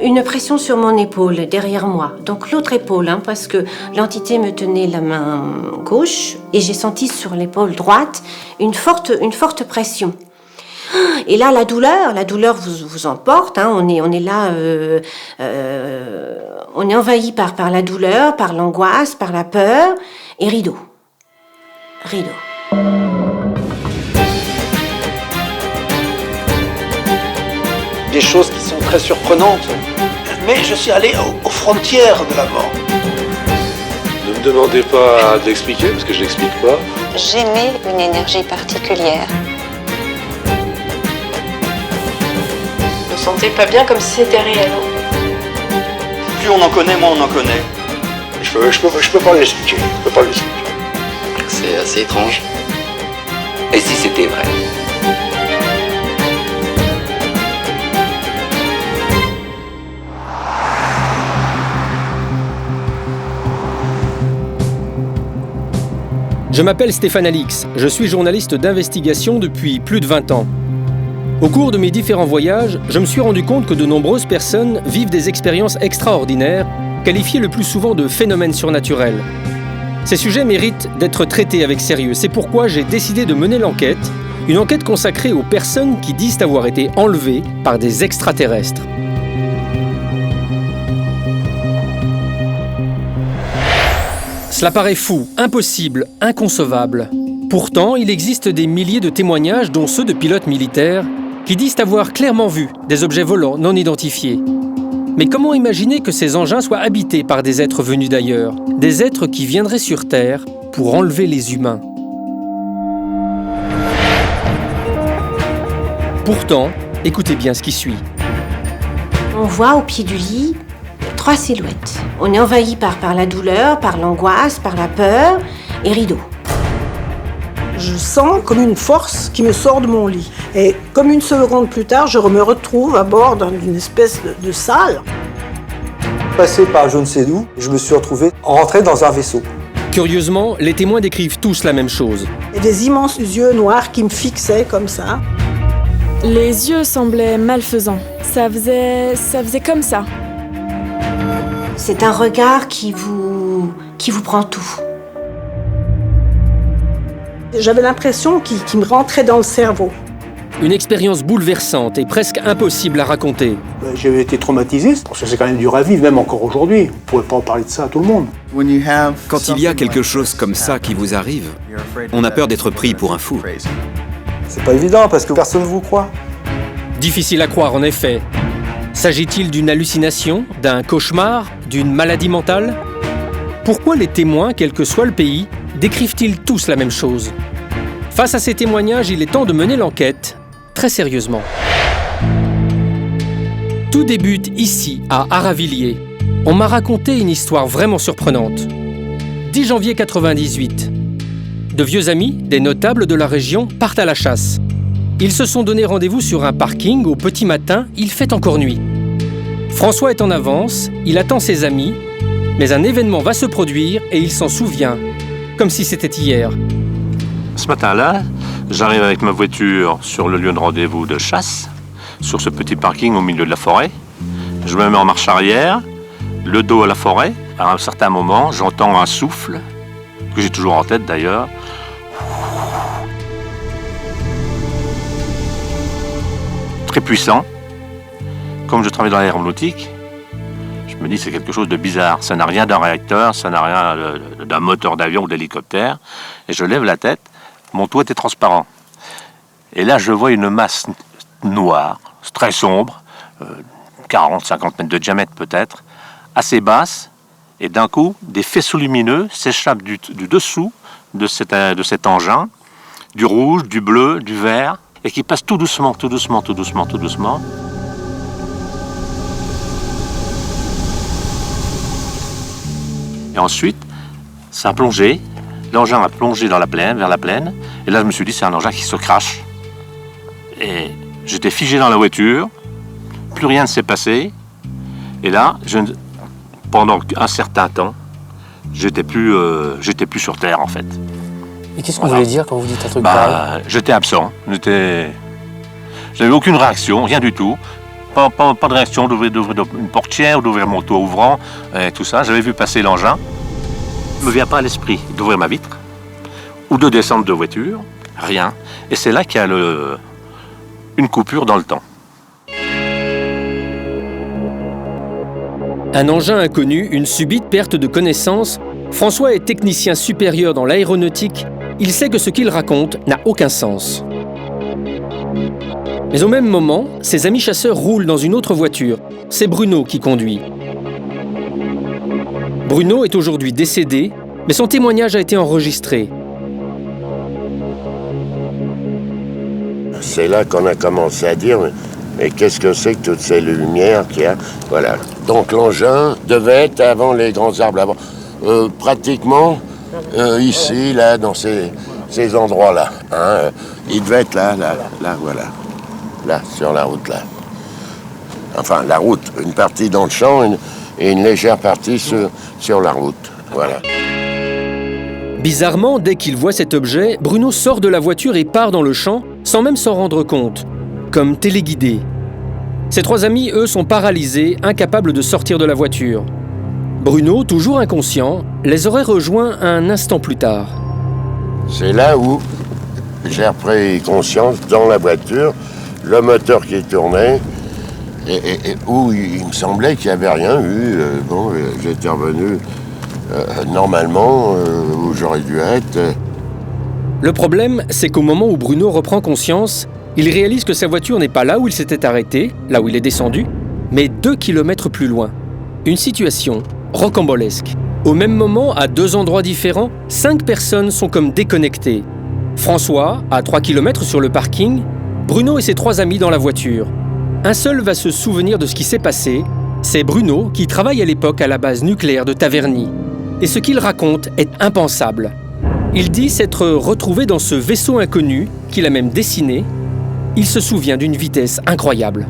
une pression sur mon épaule, derrière moi. Donc l'autre épaule, parce que l'entité me tenait la main gauche et j'ai senti sur l'épaule droite une forte pression. Et là, la douleur vous emporte. On est là, on est envahi par la douleur, par l'angoisse, par la peur. Et rideau. Des choses qui sont très surprenantes. Mais je suis allé aux frontières de la mort. Ne me demandez pas d'expliquer, parce que je n'explique pas. J'aimais une énergie particulière. Je me sentais pas bien, comme si c'était réel. Plus on en connaît, moins on en connaît. Je peux pas l'expliquer. C'est assez étrange. Et si c'était vrai? Je m'appelle Stéphane Alix, je suis journaliste d'investigation depuis plus de 20 ans. Au cours de mes différents voyages, je me suis rendu compte que de nombreuses personnes vivent des expériences extraordinaires, qualifiées le plus souvent de phénomènes surnaturels. Ces sujets méritent d'être traités avec sérieux. C'est pourquoi j'ai décidé de mener l'enquête, une enquête consacrée aux personnes qui disent avoir été enlevées par des extraterrestres. Cela paraît fou, impossible, inconcevable. Pourtant, il existe des milliers de témoignages, dont ceux de pilotes militaires, qui disent avoir clairement vu des objets volants non identifiés. Mais comment imaginer que ces engins soient habités par des êtres venus d'ailleurs, des êtres qui viendraient sur Terre pour enlever les humains? Pourtant, écoutez bien ce qui suit. On voit au pied du lit 3 silhouettes. On est envahi par la douleur, par l'angoisse, par la peur et rideau. Je sens comme une force qui me sort de mon lit. Et comme une seconde plus tard, je me retrouve à bord d'une espèce de salle. Passé par je ne sais d'où, je me suis retrouvé rentré dans un vaisseau. Curieusement, les témoins décrivent tous la même chose. Et des immenses yeux noirs qui me fixaient comme ça. Les yeux semblaient malfaisants. Ça faisait comme ça. C'est un regard qui vous prend tout. J'avais l'impression qu'il me rentrait dans le cerveau. Une expérience bouleversante et presque impossible à raconter. J'avais été traumatisé, parce que c'est quand même dur à vivre, même encore aujourd'hui. On ne pourrait pas en parler de ça à tout le monde. Quand il y a quelque chose comme ça qui vous arrive, on a peur d'être pris pour un fou. C'est pas évident, parce que personne ne vous croit. Difficile à croire, en effet. S'agit-il d'une hallucination, d'un cauchemar, d'une maladie mentale? Pourquoi les témoins, quel que soit le pays, décrivent-ils tous la même chose? Face à ces témoignages, il est temps de mener l'enquête très sérieusement. Tout débute ici, à Aravilliers. On m'a raconté une histoire vraiment surprenante. 10 janvier 98. De vieux amis, des notables de la région, partent à la chasse. Ils se sont donné rendez-vous sur un parking au petit matin, il fait encore nuit. François est en avance, il attend ses amis, mais un événement va se produire et il s'en souvient, comme si c'était hier. Ce matin-là, j'arrive avec ma voiture sur le lieu de rendez-vous de chasse, sur ce petit parking au milieu de la forêt. Je me mets en marche arrière, le dos à la forêt. À un certain moment, j'entends un souffle, que j'ai toujours en tête d'ailleurs. Très puissant. Comme je travaille dans l'aéronautique, je me dis c'est quelque chose de bizarre. Ça n'a rien d'un réacteur, ça n'a rien d'un moteur d'avion ou d'hélicoptère. Et je lève la tête, mon toit était transparent. Et là, je vois une masse noire, très sombre, 40-50 mètres de diamètre peut-être, assez basse. Et d'un coup, des faisceaux lumineux s'échappent du dessous de cet engin, du rouge, du bleu, du vert, et qui passent tout doucement, tout doucement, tout doucement, tout doucement. Et ensuite, ça a plongé. L'engin a plongé dans la plaine, vers la plaine. Et là, je me suis dit, c'est un engin qui se crache. Et j'étais figé dans la voiture. Plus rien ne s'est passé. Et là, pendant un certain temps, j'étais plus sur Terre, en fait. Et qu'est-ce que vous voulez dire quand vous dites un truc pareil? J'étais absent. J'avais aucune réaction, rien du tout. Pas de réaction d'ouvrir une portière, d'ouvrir mon toit ouvrant, tout ça. J'avais vu passer l'engin. Il ne me vient pas à l'esprit d'ouvrir ma vitre ou de descendre de voiture, rien. Et c'est là qu'il y a une coupure dans le temps. Un engin inconnu, une subite perte de connaissance. François est technicien supérieur dans l'aéronautique. Il sait que ce qu'il raconte n'a aucun sens. Mais au même moment, ses amis chasseurs roulent dans une autre voiture. C'est Bruno qui conduit. Bruno est aujourd'hui décédé, mais son témoignage a été enregistré. C'est là qu'on a commencé à dire, mais qu'est-ce que c'est que toutes ces lumières qu'il y a? Voilà. Donc l'engin devait être avant les grands arbres, avant. Pratiquement ici, là, dans ces endroits-là. Hein, il devait être là, voilà. Là, sur la route, là. Enfin, la route, une partie dans le champ et une légère partie sur la route. Voilà. Bizarrement, dès qu'il voit cet objet, Bruno sort de la voiture et part dans le champ, sans même s'en rendre compte, comme téléguidé. Ses trois amis, eux, sont paralysés, incapables de sortir de la voiture. Bruno, toujours inconscient, les aurait rejoints un instant plus tard. C'est là où j'ai repris conscience, dans la voiture, le moteur qui tournait, et où il me semblait qu'il n'y avait rien eu. J'étais revenu normalement où j'aurais dû être. Le problème, c'est qu'au moment où Bruno reprend conscience, il réalise que sa voiture n'est pas là où il s'était arrêté, là où il est descendu, mais 2 kilomètres plus loin. Une situation rocambolesque. Au même moment, à 2 endroits différents, 5 personnes sont comme déconnectées. François, à 3 kilomètres sur le parking, Bruno et ses 3 amis dans la voiture. Un seul va se souvenir de ce qui s'est passé, c'est Bruno qui travaille à l'époque à la base nucléaire de Taverny. Et ce qu'il raconte est impensable. Il dit s'être retrouvé dans ce vaisseau inconnu, qu'il a même dessiné. Il se souvient d'une vitesse incroyable.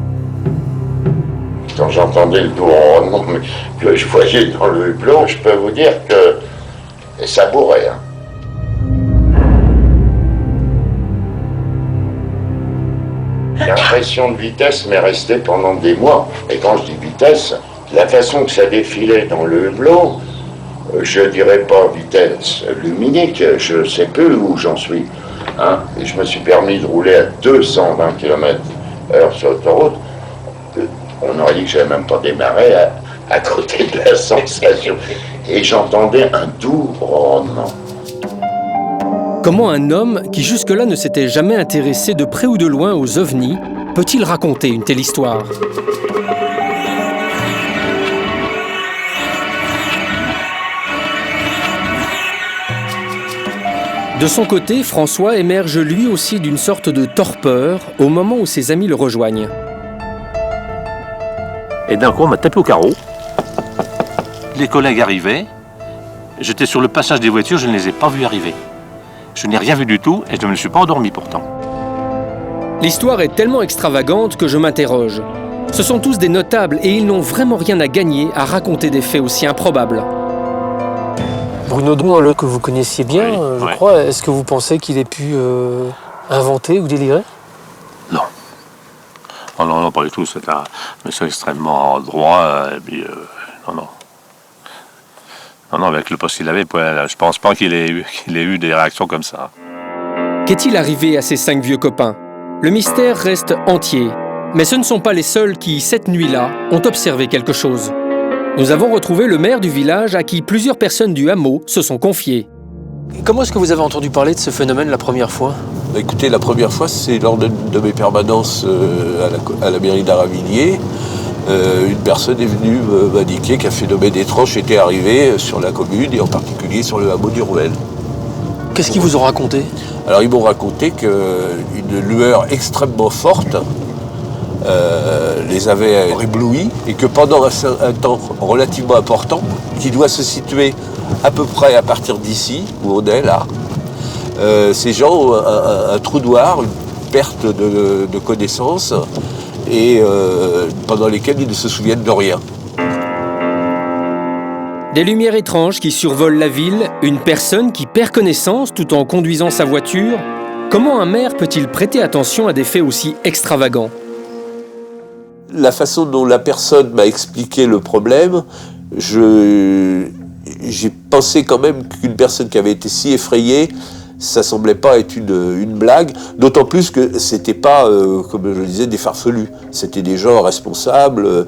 Quand j'entendais le tournement que je voyais dans le hublot, je peux vous dire que ça bourrait. Hein. L'impression de vitesse m'est restée pendant des mois. Et quand je dis vitesse, la façon que ça défilait dans le hublot, je dirais pas vitesse luminique, je sais plus où j'en suis. Hein. Et je me suis permis de rouler à 220 km/h sur l'autoroute. On aurait dit que j'avais même pas démarré à côté de la sensation. Et j'entendais un doux ronronnement. Comment un homme qui jusque-là ne s'était jamais intéressé de près ou de loin aux ovnis peut-il raconter une telle histoire ? De son côté, François émerge lui aussi d'une sorte de torpeur au moment où ses amis le rejoignent. Et d'un coup, on m'a tapé au carreau. Les collègues arrivaient. J'étais sur le passage des voitures, je ne les ai pas vus arriver. Je n'ai rien vu du tout et je ne me suis pas endormi pourtant. L'histoire est tellement extravagante que je m'interroge. Ce sont tous des notables et ils n'ont vraiment rien à gagner à raconter des faits aussi improbables. Bruno Dumont, que vous connaissiez bien, je crois, est-ce que vous pensez qu'il ait pu inventer ou délirer ? Non. Oh non, pas du tout. C'est un monsieur extrêmement droit. Et puis, non, avec le poste qu'il avait, je pense pas qu'il ait eu des réactions comme ça. Qu'est-il arrivé à ces 5 vieux copains ? Le mystère reste entier. Mais ce ne sont pas les seuls qui, cette nuit-là, ont observé quelque chose. Nous avons retrouvé le maire du village à qui plusieurs personnes du hameau se sont confiées. Comment est-ce que vous avez entendu parler de ce phénomène la première fois ? Écoutez, la première fois, c'est lors de mes permanences à la mairie d'Aravilliers. Une personne est venue m'indiquer qu'un phénomène étrange était arrivé sur la commune et en particulier sur le hameau du Rouel. Qu'est-ce qu'ils vous ont raconté ? Alors ils m'ont raconté qu'une lueur extrêmement forte les avait éblouis et que pendant un temps relativement important, qui doit se situer à peu près à partir d'ici, où on est là, ces gens ont un trou noir, une perte de connaissance et pendant lesquels ils ne se souviennent de rien. Des lumières étranges qui survolent la ville, une personne qui perd connaissance tout en conduisant sa voiture. Comment un maire peut-il prêter attention à des faits aussi extravagants ? La façon dont la personne m'a expliqué le problème, j'ai pensé quand même qu'une personne qui avait été si effrayée, ça semblait pas être une blague, d'autant plus que c'était pas, comme je le disais, des farfelus. C'était des gens responsables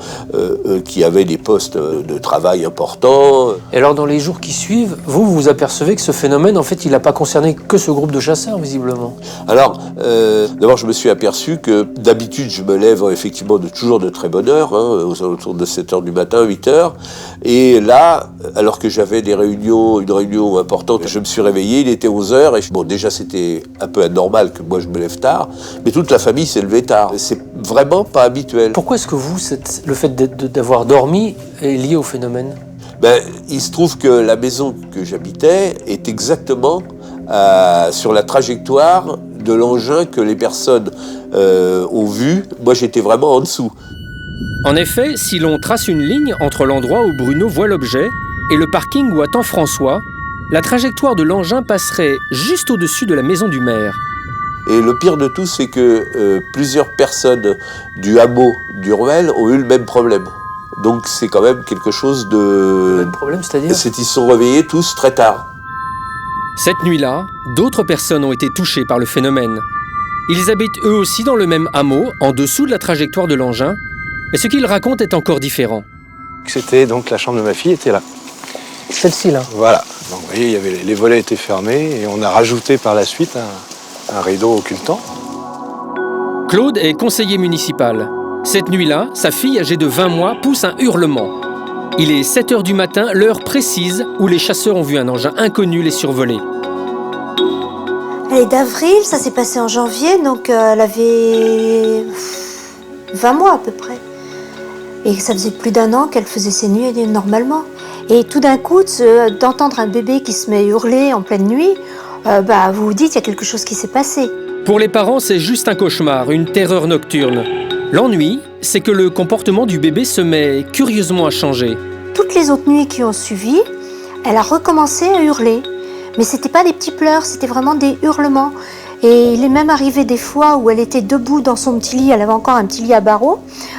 qui avaient des postes de travail importants. Et alors, dans les jours qui suivent, vous apercevez que ce phénomène, en fait, il n'a pas concerné que ce groupe de chasseurs, visiblement. Alors, d'abord, je me suis aperçu que d'habitude, je me lève effectivement toujours de très bonne heure, aux alentours de 7h du matin, 8h. Et là, alors que j'avais une réunion importante, je me suis réveillé, il était 11h. Bon, déjà, c'était un peu anormal que moi, je me lève tard, mais toute la famille s'est levée tard. C'est vraiment pas habituel. Pourquoi est-ce que le fait d'avoir dormi est lié au phénomène ? Il se trouve que la maison que j'habitais est exactement sur la trajectoire de l'engin que les personnes ont vu. Moi, j'étais vraiment en dessous. En effet, si l'on trace une ligne entre l'endroit où Bruno voit l'objet et le parking où attend François, la trajectoire de l'engin passerait juste au-dessus de la maison du maire. Et le pire de tout, c'est que plusieurs personnes du hameau du Ruel ont eu le même problème. Donc c'est quand même quelque chose de... Le même problème, c'est-à-dire ? Ils se sont réveillés tous très tard. Cette nuit-là, d'autres personnes ont été touchées par le phénomène. Ils habitent eux aussi dans le même hameau, en dessous de la trajectoire de l'engin, mais ce qu'ils racontent est encore différent. C'était donc la chambre de ma fille était là. Celle-ci là. Voilà. Donc vous voyez, les volets étaient fermés et on a rajouté par la suite un rideau occultant. Claude est conseiller municipal. Cette nuit-là, sa fille âgée de 20 mois pousse un hurlement. Il est 7h du matin, l'heure précise où les chasseurs ont vu un engin inconnu les survoler. Elle est d'avril, ça s'est passé en janvier, donc elle avait 20 mois à peu près. Et ça faisait plus d'1 an qu'elle faisait ses nuits normalement. Et tout d'un coup, d'entendre un bébé qui se met à hurler en pleine nuit, vous vous dites qu'il y a quelque chose qui s'est passé. Pour les parents, c'est juste un cauchemar, une terreur nocturne. L'ennui, c'est que le comportement du bébé se met curieusement à changer. Toutes les autres nuits qui ont suivi, elle a recommencé à hurler. Mais c'était pas des petits pleurs, c'était vraiment des hurlements. Et il est même arrivé des fois où elle était debout dans son petit lit, elle avait encore un petit lit à barreaux,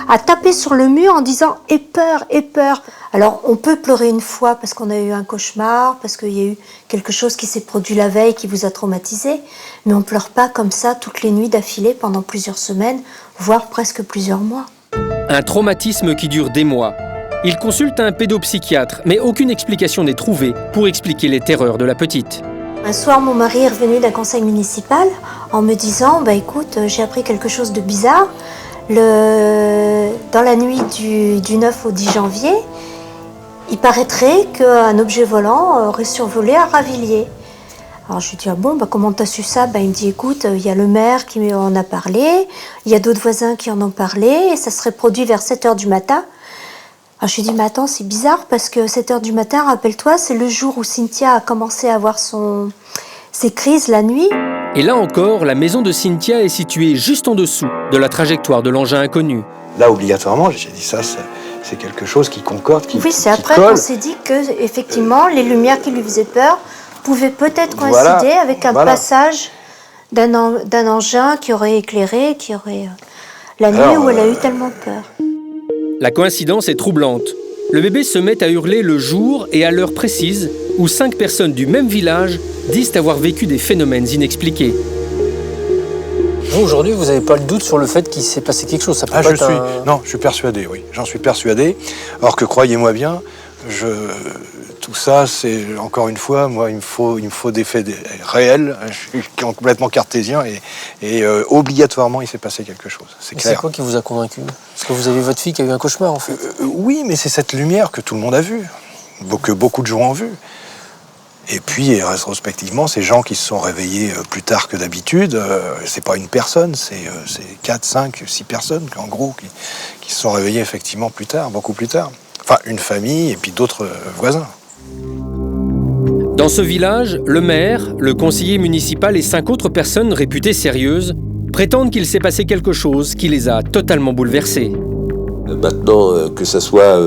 à taper sur le mur en disant « Aie peur, aie peur ». Alors on peut pleurer une fois parce qu'on a eu un cauchemar, parce qu'il y a eu quelque chose qui s'est produit la veille qui vous a traumatisé, mais on pleure pas comme ça toutes les nuits d'affilée pendant plusieurs semaines, voire presque plusieurs mois. Un traumatisme qui dure des mois. Il consulte un pédopsychiatre, mais aucune explication n'est trouvée pour expliquer les terreurs de la petite. Un soir, mon mari est revenu d'un conseil municipal en me disant « écoute, j'ai appris quelque chose de bizarre. Dans la nuit du 9 au 10 janvier, il paraîtrait qu'un objet volant aurait survolé Aravilliers. » Alors je lui dis « Ah bon, comment t'as su ça ?» Il me dit « Écoute, il y a le maire qui en a parlé, il y a d'autres voisins qui en ont parlé, et ça serait produit vers 7h du matin. » Alors je lui dis « Mais attends, c'est bizarre parce que 7h du matin, rappelle-toi, c'est le jour où Cynthia a commencé à avoir ses crises la nuit. » Et là encore, la maison de Cynthia est située juste en dessous de la trajectoire de l'engin inconnu. Là, obligatoirement, j'ai dit ça, c'est quelque chose qui concorde, qui Oui, c'est après colle. qu'on s'est dit que effectivement, les lumières qui lui faisaient peur pouvaient peut-être coïncider avec un passage d'un engin qui aurait éclairé, la nuit où elle a eu tellement peur. La coïncidence est troublante. Le bébé se met à hurler le jour et à l'heure précise où 5 personnes du même village disent avoir vécu des phénomènes inexpliqués. Vous, aujourd'hui, vous n'avez pas le doute sur le fait qu'il s'est passé quelque chose. Ça peut pas être Non, je suis persuadé, oui. J'en suis persuadé. Alors que croyez-moi bien, tout ça, c'est encore une fois, moi, il me faut des faits réels. Je suis complètement cartésien et obligatoirement, il s'est passé quelque chose. C'est clair. C'est quoi qui vous a convaincu? Parce que vous avez votre fille qui a eu un cauchemar, en fait. Oui, mais c'est cette lumière que tout le monde a vue, que beaucoup de gens ont vue. Et puis, rétrospectivement, ces gens qui se sont réveillés plus tard que d'habitude, c'est pas une personne, c'est 4, 5, 6 personnes, en gros, qui se sont réveillés effectivement plus tard, beaucoup plus tard. Enfin, une famille et puis d'autres voisins. Dans ce village, le maire, le conseiller municipal et 5 autres personnes réputées sérieuses prétendent qu'il s'est passé quelque chose qui les a totalement bouleversés. Maintenant, que ce soit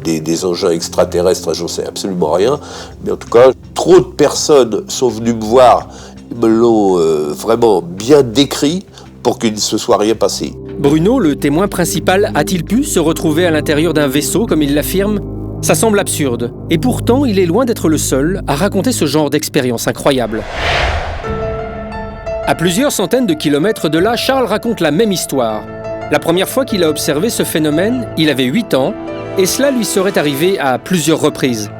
des engins extraterrestres, j'en sais absolument rien, mais en tout cas, trop de personnes sont venues me voir, me l'ont vraiment bien décrit pour qu'il ne se soit rien passé. Bruno, le témoin principal, a-t-il pu se retrouver à l'intérieur d'un vaisseau, comme il l'affirme ? Ça semble absurde. Et pourtant, il est loin d'être le seul à raconter ce genre d'expérience incroyable. À plusieurs centaines de kilomètres de là, Charles raconte la même histoire. La première fois qu'il a observé ce phénomène, il avait 8 ans, et cela lui serait arrivé à plusieurs reprises.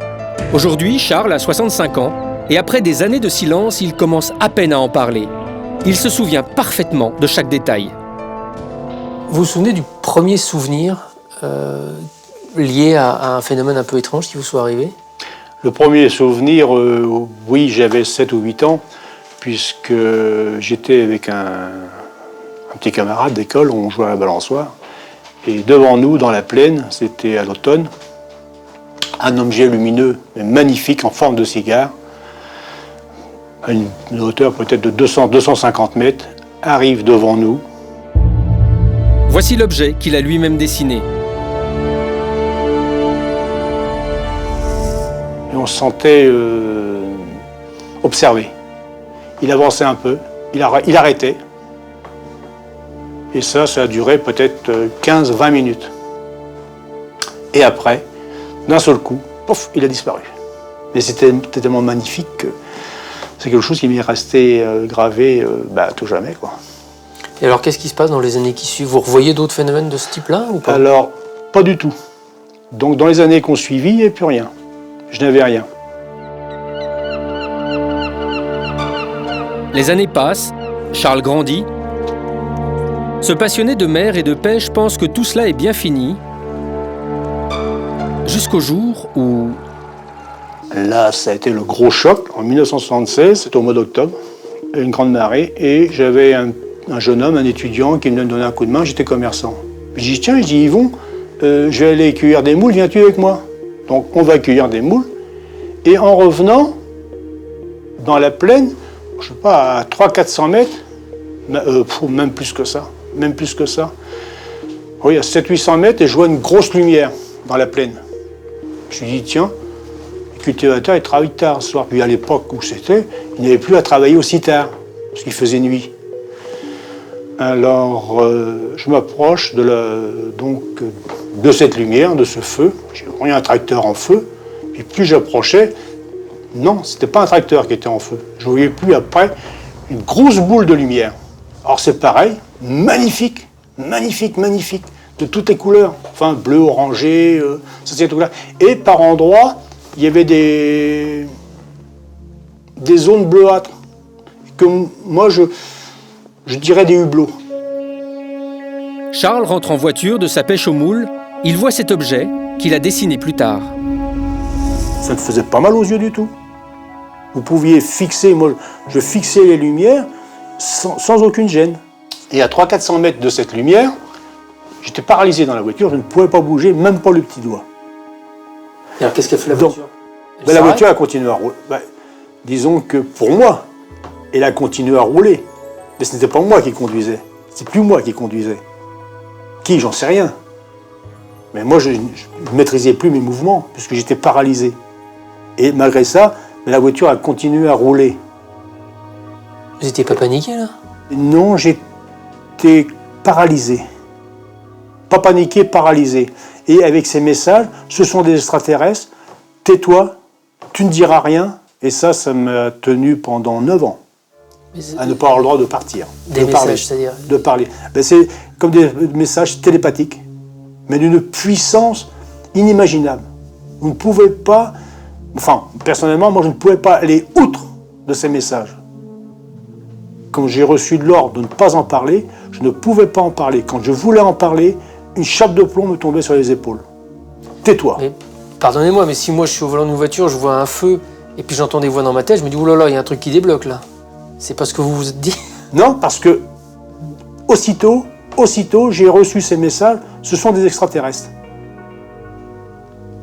Aujourd'hui, Charles a 65 ans, et après des années de silence, il commence à peine à en parler. Il se souvient parfaitement de chaque détail. Vous vous souvenez du premier souvenir lié à un phénomène un peu étrange qui vous soit arrivé ? Le premier souvenir, oui, j'avais 7 ou 8 ans, puisque j'étais avec un petit camarade d'école, on jouait à la balançoire, et devant nous, dans la plaine, c'était à l'automne, un objet lumineux, mais magnifique, en forme de cigare, à une hauteur peut-être de 200-250 mètres, arrive devant nous. Voici l'objet qu'il a lui-même dessiné. Et on se sentait observé. Il avançait un peu, il arrêtait. Et ça a duré peut-être 15-20 minutes. Et après, d'un seul coup, pouf, il a disparu. Et c'était tellement magnifique que c'est quelque chose qui m'est resté gravé à tout jamais, quoi. Et alors, qu'est-ce qui se passe dans les années qui suivent ? Vous revoyez d'autres phénomènes de ce type-là ou pas ? Alors, pas du tout. Donc, dans les années qu'on suivit, il n'y avait plus rien. Je n'avais rien. Les années passent, Charles grandit. Ce passionné de mer et de pêche pense que tout cela est bien fini, jusqu'au jour où... Là, ça a été le gros choc. En 1976, c'était au mois d'octobre, une grande marée, et j'avais un jeune homme, un étudiant, qui me donnait un coup de main, j'étais commerçant. Je dis, tiens, Yvon, je vais aller cueillir des moules, viens-tu avec moi ? Donc, on va cueillir des moules, et en revenant, dans la plaine, je sais pas, à 300-400 mètres, même plus que ça, oui, à 700-800 mètres, et je vois une grosse lumière dans la plaine. Je me dis, tiens, le cultivateur, il travaille tard ce soir. Puis à l'époque où c'était, il n'avait plus à travailler aussi tard, parce qu'il faisait nuit. Alors, je m'approche de cette lumière, de ce feu. J'ai pris un tracteur en feu, puis plus j'approchais, non, c'était pas un tracteur qui était en feu. Je voyais plus après une grosse boule de lumière. Alors c'est pareil, magnifique, de toutes les couleurs. Enfin, bleu, orangé, ça c'est tout là. Et par endroits, il y avait des zones bleuâtres, que moi je dirais des hublots. Charles rentre en voiture de sa pêche aux moules. Il voit cet objet qu'il a dessiné plus tard. Ça ne faisait pas mal aux yeux du tout. Vous pouviez fixer, moi je fixais les lumières sans aucune gêne. Et à 300-400 mètres de cette lumière, j'étais paralysé dans la voiture, je ne pouvais pas bouger, même pas le petit doigt. Et alors qu'est-ce qu'a fait la voiture ? La voiture a continué à rouler. Disons que pour moi, elle a continué à rouler. Mais ce n'était pas moi qui conduisais. C'est plus moi qui conduisais. Qui, j'en sais rien. Mais moi, je ne maîtrisais plus mes mouvements, puisque j'étais paralysé. Et malgré ça, la voiture a continué à rouler. Vous n'étiez pas paniqué, là ? Non, j'étais paralysé. Pas paniqué, paralysé. Et avec ces messages, ce sont des extraterrestres, tais-toi, tu ne diras rien. Et ça m'a tenu pendant 9 ans. À ne pas avoir le droit de partir. Des messages, c'est-à-dire ? De parler. C'est comme des messages télépathiques, mais d'une puissance inimaginable. Vous ne pouvez pas... Enfin, personnellement, moi, je ne pouvais pas aller outre de ces messages. Quand j'ai reçu de l'ordre de ne pas en parler, je ne pouvais pas en parler. Quand je voulais en parler, une chape de plomb me tombait sur les épaules. Tais-toi. Mais, pardonnez-moi, mais si moi je suis au volant d'une voiture, je vois un feu, et puis j'entends des voix dans ma tête, je me dis, oh là là, il y a un truc qui débloque là. C'est pas ce que vous vous êtes dit ? Non, parce que aussitôt, j'ai reçu ces messages, ce sont des extraterrestres.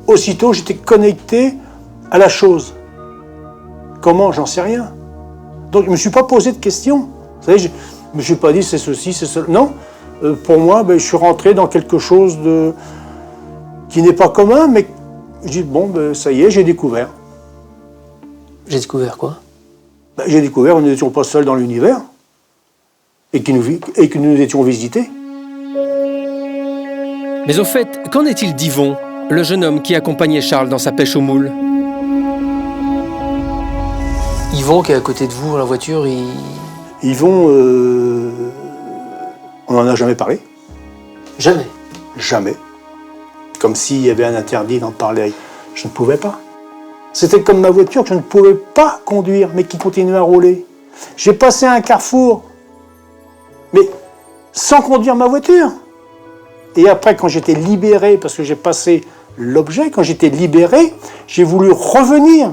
Aussitôt, j'étais connecté à la chose. Comment ? J'en sais rien. Donc, je ne me suis pas posé de questions. Vous savez, je ne me suis pas dit c'est ceci, c'est cela. Non, pour moi, je suis rentré dans quelque chose qui n'est pas commun, mais je dis, bon, ça y est, j'ai découvert. J'ai découvert quoi ? J'ai découvert que nous n'étions pas seuls dans l'univers et que nous étions visités. Mais au fait, qu'en est-il d'Yvon, le jeune homme qui accompagnait Charles dans sa pêche aux moules? Yvon qui est à côté de vous dans la voiture, Yvon, on n'en a jamais parlé. Jamais? Jamais. Comme s'il y avait un interdit d'en parler. Je ne pouvais pas. C'était comme ma voiture que je ne pouvais pas conduire, mais qui continuait à rouler. J'ai passé un carrefour, mais sans conduire ma voiture. Et après, quand j'étais libéré, parce que j'ai passé l'objet, quand j'étais libéré, j'ai voulu revenir.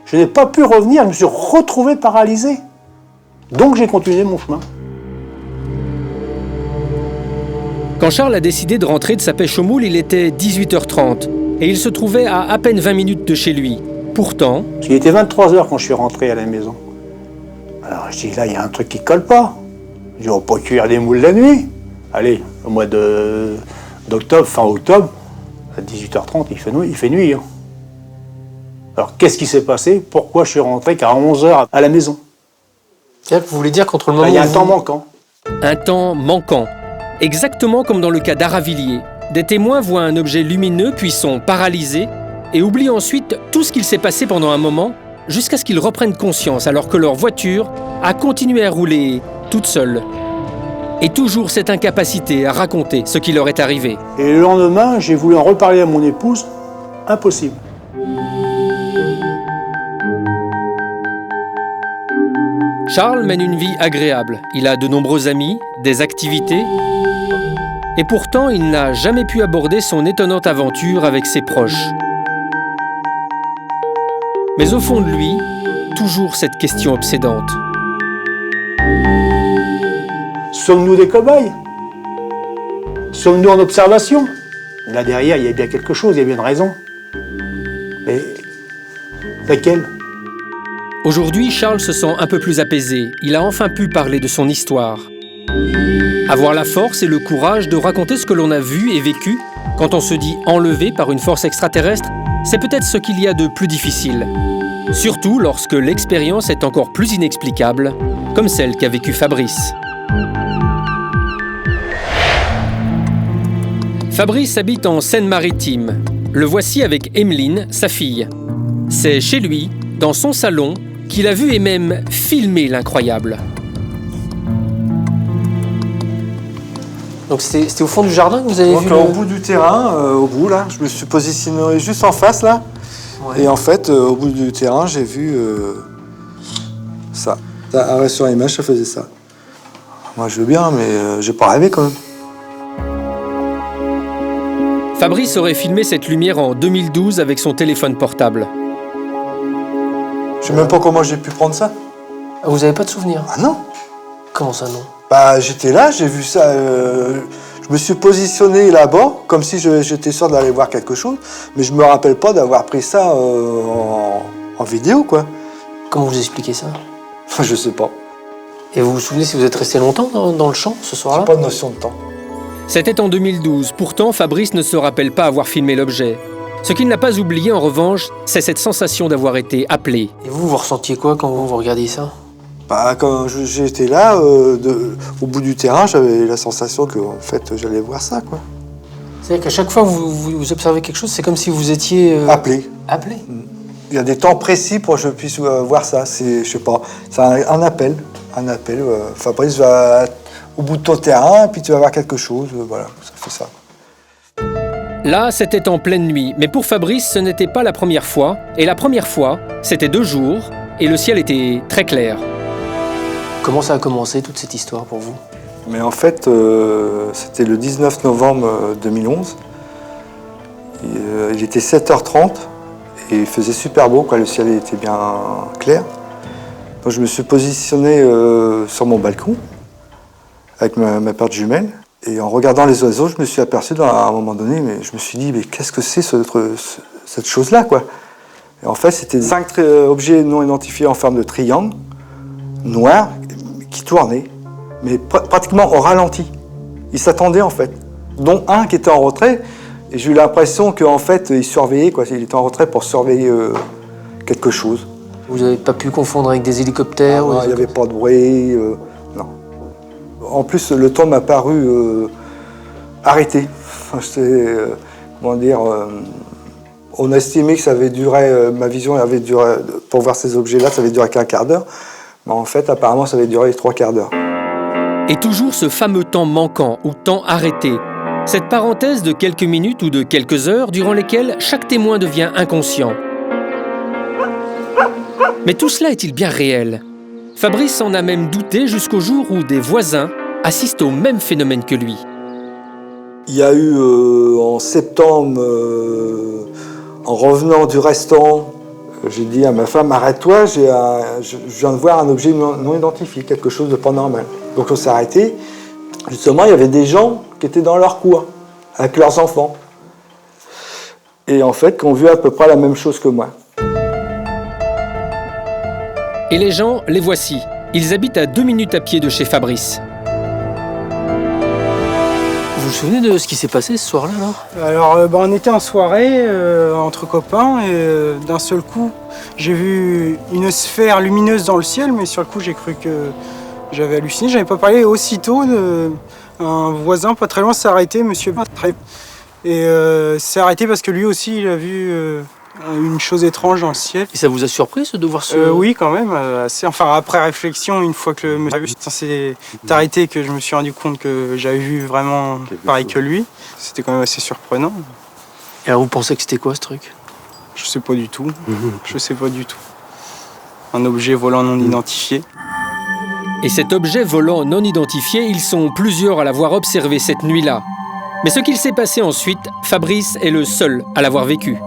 Je n'ai pas pu revenir, je me suis retrouvé paralysé. Donc j'ai continué mon chemin. Quand Charles a décidé de rentrer de sa pêche aux moules, il était 18h30 et il se trouvait à peine 20 minutes de chez lui. Pourtant... Il était 23h quand je suis rentré à la maison. Alors je dis, là, il y a un truc qui colle pas. Je dis, on peut cuire des moules la nuit. Allez, au mois d'octobre, fin octobre, à 18h30, il fait nuit. Hein. Alors qu'est-ce qui s'est passé? Pourquoi je suis rentré qu'à 11h à la maison? Vous voulez dire qu'entre le moment il y a un temps manquant. Un temps manquant. Exactement comme dans le cas d'Aravilliers. Des témoins voient un objet lumineux puis sont paralysés et oublient ensuite tout ce qu'il s'est passé pendant un moment jusqu'à ce qu'ils reprennent conscience alors que leur voiture a continué à rouler toute seule. Et toujours cette incapacité à raconter ce qui leur est arrivé. Et le lendemain, j'ai voulu en reparler à mon épouse. Impossible. Charles mène une vie agréable. Il a de nombreux amis, des activités. Et pourtant, il n'a jamais pu aborder son étonnante aventure avec ses proches. Mais au fond de lui, toujours cette question obsédante. Sommes-nous des cobayes? Sommes-nous en observation? Là derrière, il y a bien quelque chose, il y a bien une raison. Mais laquelle? Aujourd'hui, Charles se sent un peu plus apaisé. Il a enfin pu parler de son histoire. Avoir la force et le courage de raconter ce que l'on a vu et vécu, quand on se dit enlevé par une force extraterrestre, c'est peut-être ce qu'il y a de plus difficile. Surtout lorsque l'expérience est encore plus inexplicable, comme celle qu'a vécue Fabrice. Fabrice habite en Seine-Maritime. Le voici avec Emeline, sa fille. C'est chez lui, dans son salon, qu'il a vu et même filmé l'incroyable. Donc c'était au fond du jardin que vous avez vu au bout du terrain, au bout là, je me suis positionné juste en face là. Ouais. Et en fait, au bout du terrain, j'ai vu ça. Arrêt sur l'image, ça faisait ça. Moi je veux bien, mais j'ai pas rêvé quand même. Fabrice aurait filmé cette lumière en 2012 avec son téléphone portable. Je sais même pas comment j'ai pu prendre ça. Vous avez pas de souvenir? Ah non. Comment ça non? Bah j'étais là, j'ai vu ça, je me suis positionné là-bas, comme si j'étais sûr d'aller voir quelque chose, mais je me rappelle pas d'avoir pris ça en vidéo quoi. Comment vous expliquez ça? Je sais pas. Et vous vous souvenez si vous êtes resté longtemps dans le champ ce soir-là? J'ai pas de notion de temps. C'était en 2012, pourtant Fabrice ne se rappelle pas avoir filmé l'objet. Ce qu'il n'a pas oublié en revanche, c'est cette sensation d'avoir été appelé. Et vous ressentiez quoi quand vous regardiez ça? Bah, quand j'étais là, au bout du terrain, j'avais la sensation que en fait, j'allais voir ça, quoi. C'est-à-dire qu'à chaque fois que vous observez quelque chose, c'est comme si vous étiez... Appelé. Appelé? Il y a des temps précis pour que je puisse voir ça. C'est, je sais pas, c'est un appel. Un appel. Fabrice va au bout de ton terrain, puis tu vas voir quelque chose. Voilà, ça fait ça. Là, c'était en pleine nuit, mais pour Fabrice, ce n'était pas la première fois. Et la première fois, c'était 2 jours, et le ciel était très clair. Comment ça a commencé, toute cette histoire, pour vous? Mais en fait, c'était le 19 novembre 2011. Il était 7h30, et il faisait super beau, quoi. Le ciel était bien clair. Donc je me suis positionné sur mon balcon, avec ma paire de jumelles. Et en regardant les oiseaux, je me suis aperçu à un moment donné, mais je me suis dit, mais qu'est-ce que c'est cette chose-là, quoi? Et en fait, c'était 5 objets non identifiés en forme de triangle, noirs, qui tournaient, mais pratiquement au ralenti. Ils s'attendaient, en fait. Dont un qui était en retrait, et j'ai eu l'impression qu'en fait, il surveillait, quoi. Il était en retrait pour surveiller quelque chose. Vous n'avez pas pu confondre avec des hélicoptères? Il n'y avait pas de bruit, non. En plus, le temps m'a paru arrêté. Comment dire, on estimait que ça avait duré, ma vision avait duré, pour voir ces objets-là, ça avait duré qu'un quart d'heure. Mais en fait, apparemment, ça avait duré 3 quarts d'heure. Et toujours ce fameux temps manquant ou temps arrêté. Cette parenthèse de quelques minutes ou de quelques heures durant lesquelles chaque témoin devient inconscient. Mais tout cela est-il bien réel? Fabrice en a même douté jusqu'au jour où des voisins assistent au même phénomène que lui. Il y a eu en septembre, en revenant du restaurant, j'ai dit à ma femme, arrête-toi, je viens de voir un objet non identifié, quelque chose de pas normal. Donc on s'est arrêté. Justement, il y avait des gens qui étaient dans leur cour, avec leurs enfants. Et en fait, qui ont vu à peu près la même chose que moi. Et les gens, les voici. Ils habitent à 2 minutes à pied de chez Fabrice. Vous vous souvenez de ce qui s'est passé ce soir-là, Alors, on était en soirée entre copains et d'un seul coup, j'ai vu une sphère lumineuse dans le ciel, mais sur le coup, j'ai cru que j'avais halluciné. J'avais pas parlé. Aussitôt, un voisin pas très loin s'est arrêté, monsieur. Et s'est arrêté parce que lui aussi, il a vu une chose étrange dans le ciel. Et ça vous a surpris de voir ce... Oui, quand même. Après réflexion, une fois que le monsieur s'est arrêté, que je me suis rendu compte que j'avais vu vraiment pareil que lui, c'était quand même assez surprenant. Et alors vous pensez que c'était quoi ce truc? Je sais pas du tout. Je sais pas du tout. Un objet volant non identifié. Et cet objet volant non identifié, ils sont plusieurs à l'avoir observé cette nuit-là. Mais ce qu'il s'est passé ensuite, Fabrice est le seul à l'avoir vécu.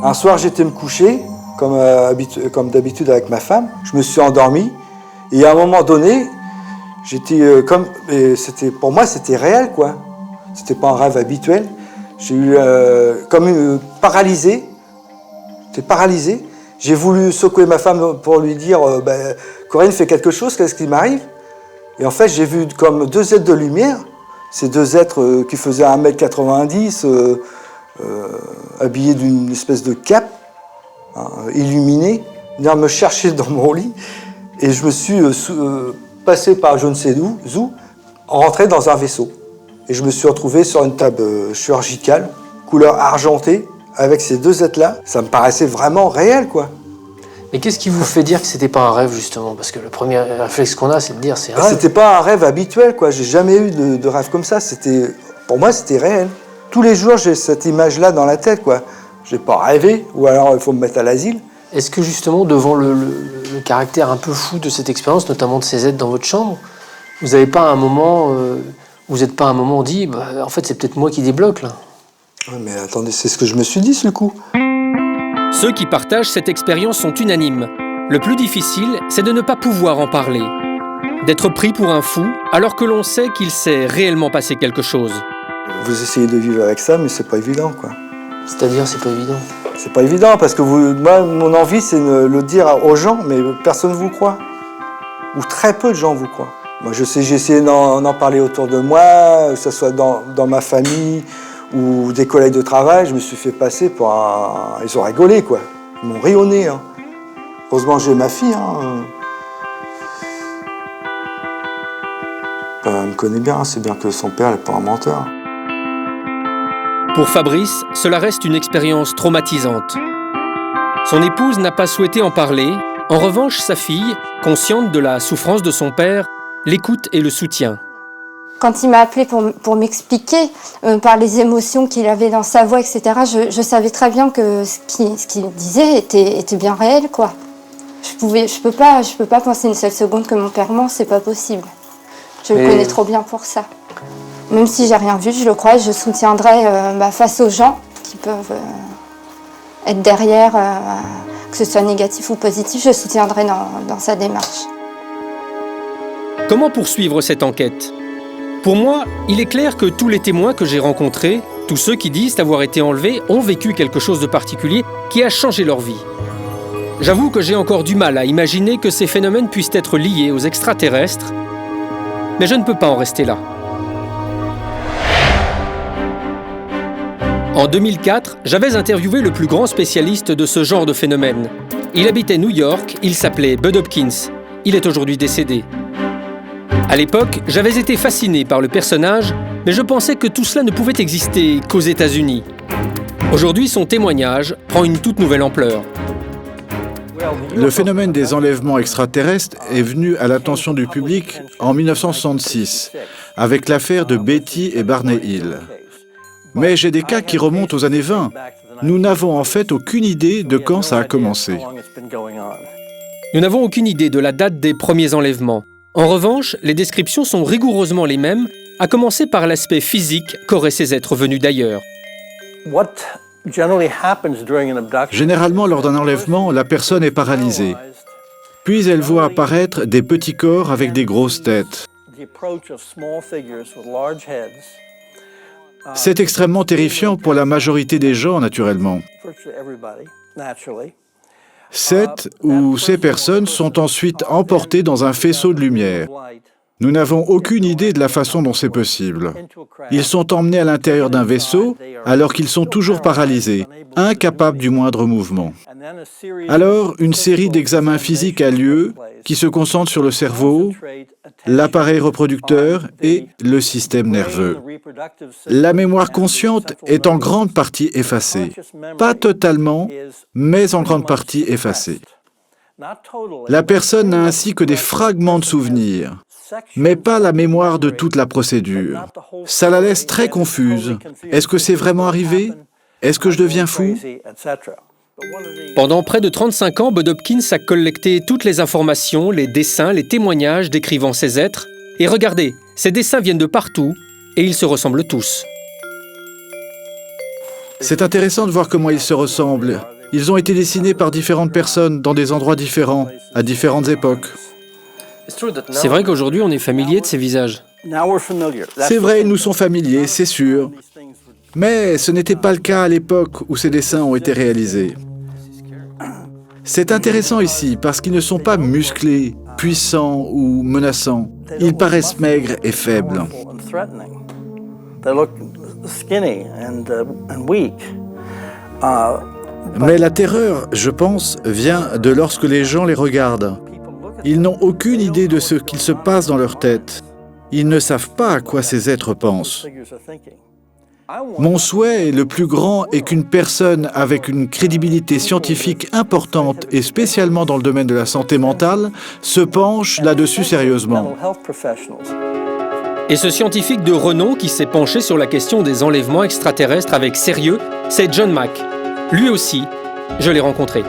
Un soir, j'étais me coucher, comme d'habitude avec ma femme. Je me suis endormi. Et à un moment donné, pour moi, c'était réel, quoi. C'était pas un rêve habituel. J'ai eu comme une paralysée. J'étais paralysé. J'ai voulu secouer ma femme pour lui dire Corinne, fais quelque chose, qu'est-ce qui m'arrive? Et en fait, j'ai vu comme 2 êtres de lumière. Ces 2 êtres qui faisaient 1m90, habillés d'une espèce de cape, illuminée, venir me chercher dans mon lit. Et je me suis passé par je ne sais où, rentré dans un vaisseau. Et je me suis retrouvé sur une table chirurgicale, couleur argentée, avec ces 2 êtres-là. Ça me paraissait vraiment réel, quoi. Mais qu'est-ce qui vous fait dire que c'était pas un rêve, justement? Parce que le premier réflexe qu'on a, c'est de dire c'est un rêve. C'était pas un rêve habituel, quoi. J'ai jamais eu de rêve comme ça. Pour moi, c'était réel. Tous les jours, j'ai cette image-là dans la tête, quoi. J'ai pas rêvé, ou alors il faut me mettre à l'asile. Est-ce que justement, devant le caractère un peu fou de cette expérience, notamment de ces êtres dans votre chambre, vous n'avez pas un moment, vous n'êtes pas un moment dit, en fait, c'est peut-être moi qui débloque, là? Ouais, mais attendez, c'est ce que je me suis dit, sur le coup. Ceux qui partagent cette expérience sont unanimes. Le plus difficile, c'est de ne pas pouvoir en parler. D'être pris pour un fou, alors que l'on sait qu'il s'est réellement passé quelque chose. Vous essayez de vivre avec ça, mais c'est pas évident, quoi. C'est-à-dire, c'est pas évident? C'est pas évident, parce que moi, mon envie, c'est de le dire aux gens, mais personne ne vous croit. Ou très peu de gens vous croient. Moi, je sais, j'ai essayé d'en parler autour de moi, que ce soit dans ma famille ou des collègues de travail. Je me suis fait passer pour un... Ils ont rigolé, quoi. Ils m'ont ri au nez. Hein. Heureusement, j'ai ma fille. Hein. Elle me connaît bien, c'est bien que son père n'est pas un menteur. Pour Fabrice, cela reste une expérience traumatisante. Son épouse n'a pas souhaité en parler. En revanche, sa fille, consciente de la souffrance de son père, l'écoute et le soutient. Quand il m'a appelé pour m'expliquer par les émotions qu'il avait dans sa voix, etc., je savais très bien que ce qu'il disait était bien réel, quoi. Je peux pas penser une seule seconde que mon père ment, c'est pas possible. Je le connais trop bien pour ça. Même si j'ai rien vu, je le crois, je soutiendrai face aux gens qui peuvent être derrière, que ce soit négatif ou positif, je soutiendrai dans sa démarche. Comment poursuivre cette enquête? Pour moi, il est clair que tous les témoins que j'ai rencontrés, tous ceux qui disent avoir été enlevés, ont vécu quelque chose de particulier qui a changé leur vie. J'avoue que j'ai encore du mal à imaginer que ces phénomènes puissent être liés aux extraterrestres, mais je ne peux pas en rester là. En 2004, j'avais interviewé le plus grand spécialiste de ce genre de phénomène. Il habitait New York, il s'appelait Bud Hopkins. Il est aujourd'hui décédé. À l'époque, j'avais été fasciné par le personnage Mais je pensais que tout cela ne pouvait exister qu'aux États-Unis. Aujourd'hui, son témoignage prend une toute nouvelle ampleur. Le phénomène des enlèvements extraterrestres est venu à l'attention du public en 1966, avec l'affaire de Betty et Barney Hill. Mais j'ai des cas qui remontent aux années 20. Nous n'avons en fait aucune idée de quand ça a commencé. Nous n'avons aucune idée de la date des premiers enlèvements. En revanche, les descriptions sont rigoureusement les mêmes, à commencer par l'aspect physique qu'auraient ces êtres venus d'ailleurs. Généralement, lors d'un enlèvement, la personne est paralysée. Puis elle voit apparaître des petits corps avec des grosses têtes. C'est extrêmement terrifiant pour la majorité des gens, naturellement. Cette ou ces personnes sont ensuite emportées dans un faisceau de lumière. Nous n'avons aucune idée de la façon dont c'est possible. Ils sont emmenés à l'intérieur d'un vaisseau alors qu'ils sont toujours paralysés, incapables du moindre mouvement. Alors, une série d'examens physiques a lieu qui se concentrent sur le cerveau, l'appareil reproducteur et le système nerveux. La mémoire consciente est en grande partie effacée. Pas totalement, mais en grande partie effacée. La personne n'a ainsi que des fragments de souvenirs, mais pas la mémoire de toute la procédure. Ça la laisse très confuse. Est-ce que c'est vraiment arrivé? Est-ce que je deviens fou? Pendant près de 35 ans, Bud Hopkins a collecté toutes les informations, les dessins, les témoignages décrivant ces êtres. Et regardez, ces dessins viennent de partout et ils se ressemblent tous. C'est intéressant de voir comment ils se ressemblent. Ils ont été dessinés par différentes personnes dans des endroits différents, à différentes époques. C'est vrai qu'aujourd'hui, on est familier de ces visages. C'est vrai, ils nous sont familiers, c'est sûr. Mais ce n'était pas le cas à l'époque où ces dessins ont été réalisés. C'est intéressant ici parce qu'ils ne sont pas musclés, puissants ou menaçants. Ils paraissent maigres et faibles. Mais la terreur, je pense, vient de lorsque les gens les regardent. Ils n'ont aucune idée de ce qu'il se passe dans leur tête. Ils ne savent pas à quoi ces êtres pensent. Mon souhait le plus grand est qu'une personne avec une crédibilité scientifique importante et spécialement dans le domaine de la santé mentale se penche là-dessus sérieusement. Et ce scientifique de renom qui s'est penché sur la question des enlèvements extraterrestres avec sérieux, c'est John Mack. Lui aussi, je l'ai rencontré.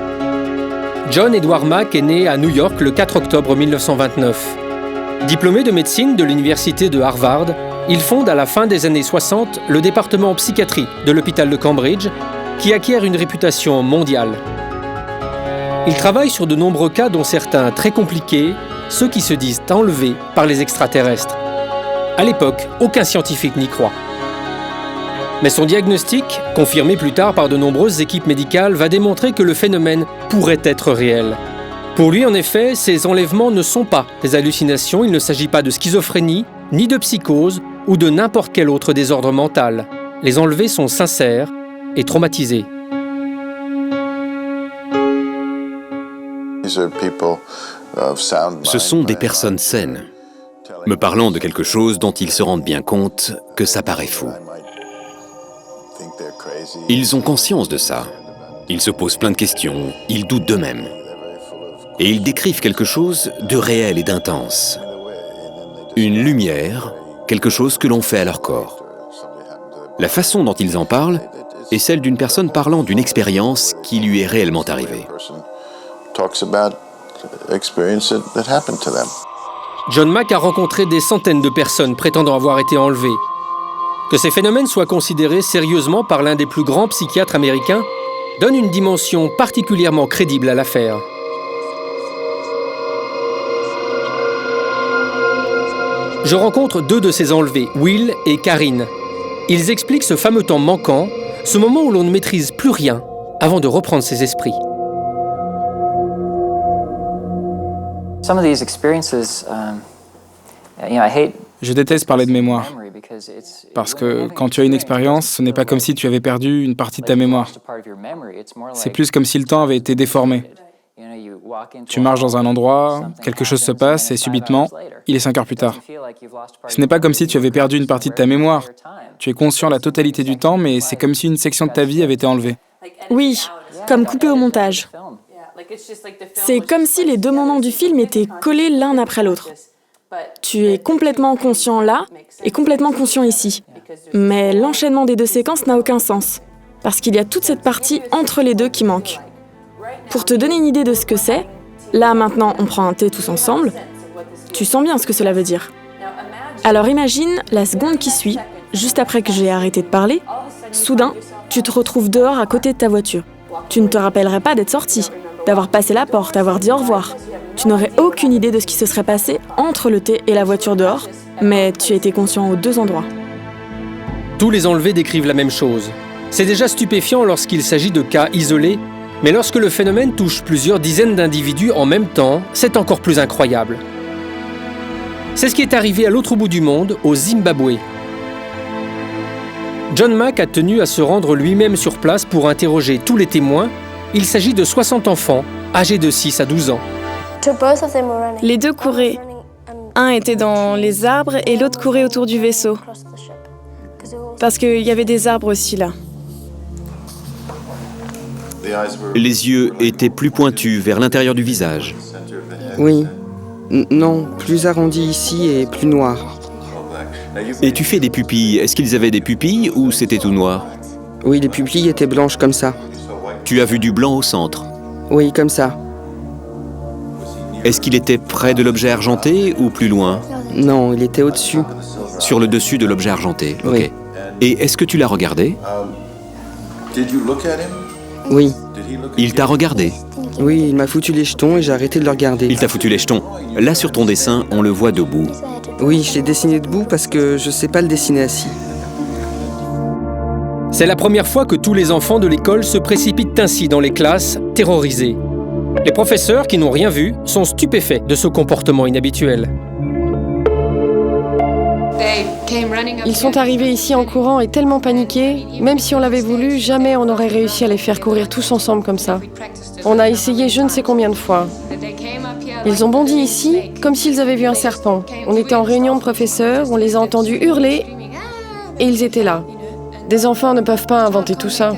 John Edward Mack est né à New York le 4 octobre 1929. Diplômé de médecine de l'université de Harvard, il fonde à la fin des années 60 le département en psychiatrie de l'hôpital de Cambridge, qui acquiert une réputation mondiale. Il travaille sur de nombreux cas dont certains très compliqués, ceux qui se disent enlevés par les extraterrestres. À l'époque, aucun scientifique n'y croit. Mais son diagnostic, confirmé plus tard par de nombreuses équipes médicales, va démontrer que le phénomène pourrait être réel. Pour lui, en effet, ces enlèvements ne sont pas des hallucinations, il ne s'agit pas de schizophrénie, ni de psychose, ou de n'importe quel autre désordre mental. Les enlevés sont sincères et traumatisés. Ce sont des personnes saines, me parlant de quelque chose dont ils se rendent bien compte que ça paraît fou. Ils ont conscience de ça. Ils se posent plein de questions, ils doutent d'eux-mêmes. Et ils décrivent quelque chose de réel et d'intense. Une lumière, quelque chose que l'on fait à leur corps. La façon dont ils en parlent est celle d'une personne parlant d'une expérience qui lui est réellement arrivée. John Mack a rencontré des centaines de personnes prétendant avoir été enlevées. Que ces phénomènes soient considérés sérieusement par l'un des plus grands psychiatres américains donne une dimension particulièrement crédible à l'affaire. Je rencontre deux de ces enlevés, Will et Karine. Ils expliquent ce fameux temps manquant, ce moment où l'on ne maîtrise plus rien avant de reprendre ses esprits. Je déteste parler de mémoire, parce que quand tu as une expérience, ce n'est pas comme si tu avais perdu une partie de ta mémoire. C'est plus comme si le temps avait été déformé. Tu marches dans un endroit, quelque chose se passe et subitement, il est 5 heures plus tard. Ce n'est pas comme si tu avais perdu une partie de ta mémoire. Tu es conscient la totalité du temps, mais c'est comme si une section de ta vie avait été enlevée. Oui, comme coupé au montage. C'est comme si les deux moments du film étaient collés l'un après l'autre. Tu es complètement conscient là et complètement conscient ici. Mais l'enchaînement des deux séquences n'a aucun sens, parce qu'il y a toute cette partie entre les deux qui manque. Pour te donner une idée de ce que c'est, là maintenant on prend un thé tous ensemble, tu sens bien ce que cela veut dire. Alors imagine la seconde qui suit, juste après que j'ai arrêté de parler, soudain, tu te retrouves dehors à côté de ta voiture. Tu ne te rappellerais pas d'être sorti, d'avoir passé la porte, d'avoir dit au revoir. Tu n'aurais aucune idée de ce qui se serait passé entre le thé et la voiture dehors, mais tu étais conscient aux deux endroits. Tous les enlevés décrivent la même chose. C'est déjà stupéfiant lorsqu'il s'agit de cas isolés, mais lorsque le phénomène touche plusieurs dizaines d'individus en même temps, c'est encore plus incroyable. C'est ce qui est arrivé à l'autre bout du monde, au Zimbabwe. John Mack a tenu à se rendre lui-même sur place pour interroger tous les témoins. Il s'agit de 60 enfants, âgés de 6 à 12 ans. Les deux couraient. Un était dans les arbres et l'autre courait autour du vaisseau. Parce qu'il y avait des arbres aussi là. Les yeux étaient plus pointus vers l'intérieur du visage. Oui. Non, plus arrondi ici et plus noir. Et tu fais des pupilles. Est-ce qu'ils avaient des pupilles ou c'était tout noir? Oui, les pupilles étaient blanches comme ça. Tu as vu du blanc au centre? Oui, comme ça. Est-ce qu'il était près de l'objet argenté ou plus loin? Non, il était au-dessus. Sur le dessus de l'objet argenté, ok. Oui. Et est-ce que tu l'as regardé? Oui. Il t'a regardé? Oui, il m'a foutu les jetons et j'ai arrêté de le regarder. Il t'a foutu les jetons. Là, sur ton dessin, on le voit debout. Oui, je l'ai dessiné debout parce que je sais pas le dessiner assis. C'est la première fois que tous les enfants de l'école se précipitent ainsi dans les classes, terrorisés. Les professeurs, qui n'ont rien vu, sont stupéfaits de ce comportement inhabituel. Ils sont arrivés ici en courant et tellement paniqués, même si on l'avait voulu, jamais on n'aurait réussi à les faire courir tous ensemble comme ça. On a essayé je ne sais combien de fois. Ils ont bondi ici comme s'ils avaient vu un serpent. On était en réunion de professeurs, on les a entendus hurler et ils étaient là. Des enfants ne peuvent pas inventer tout ça.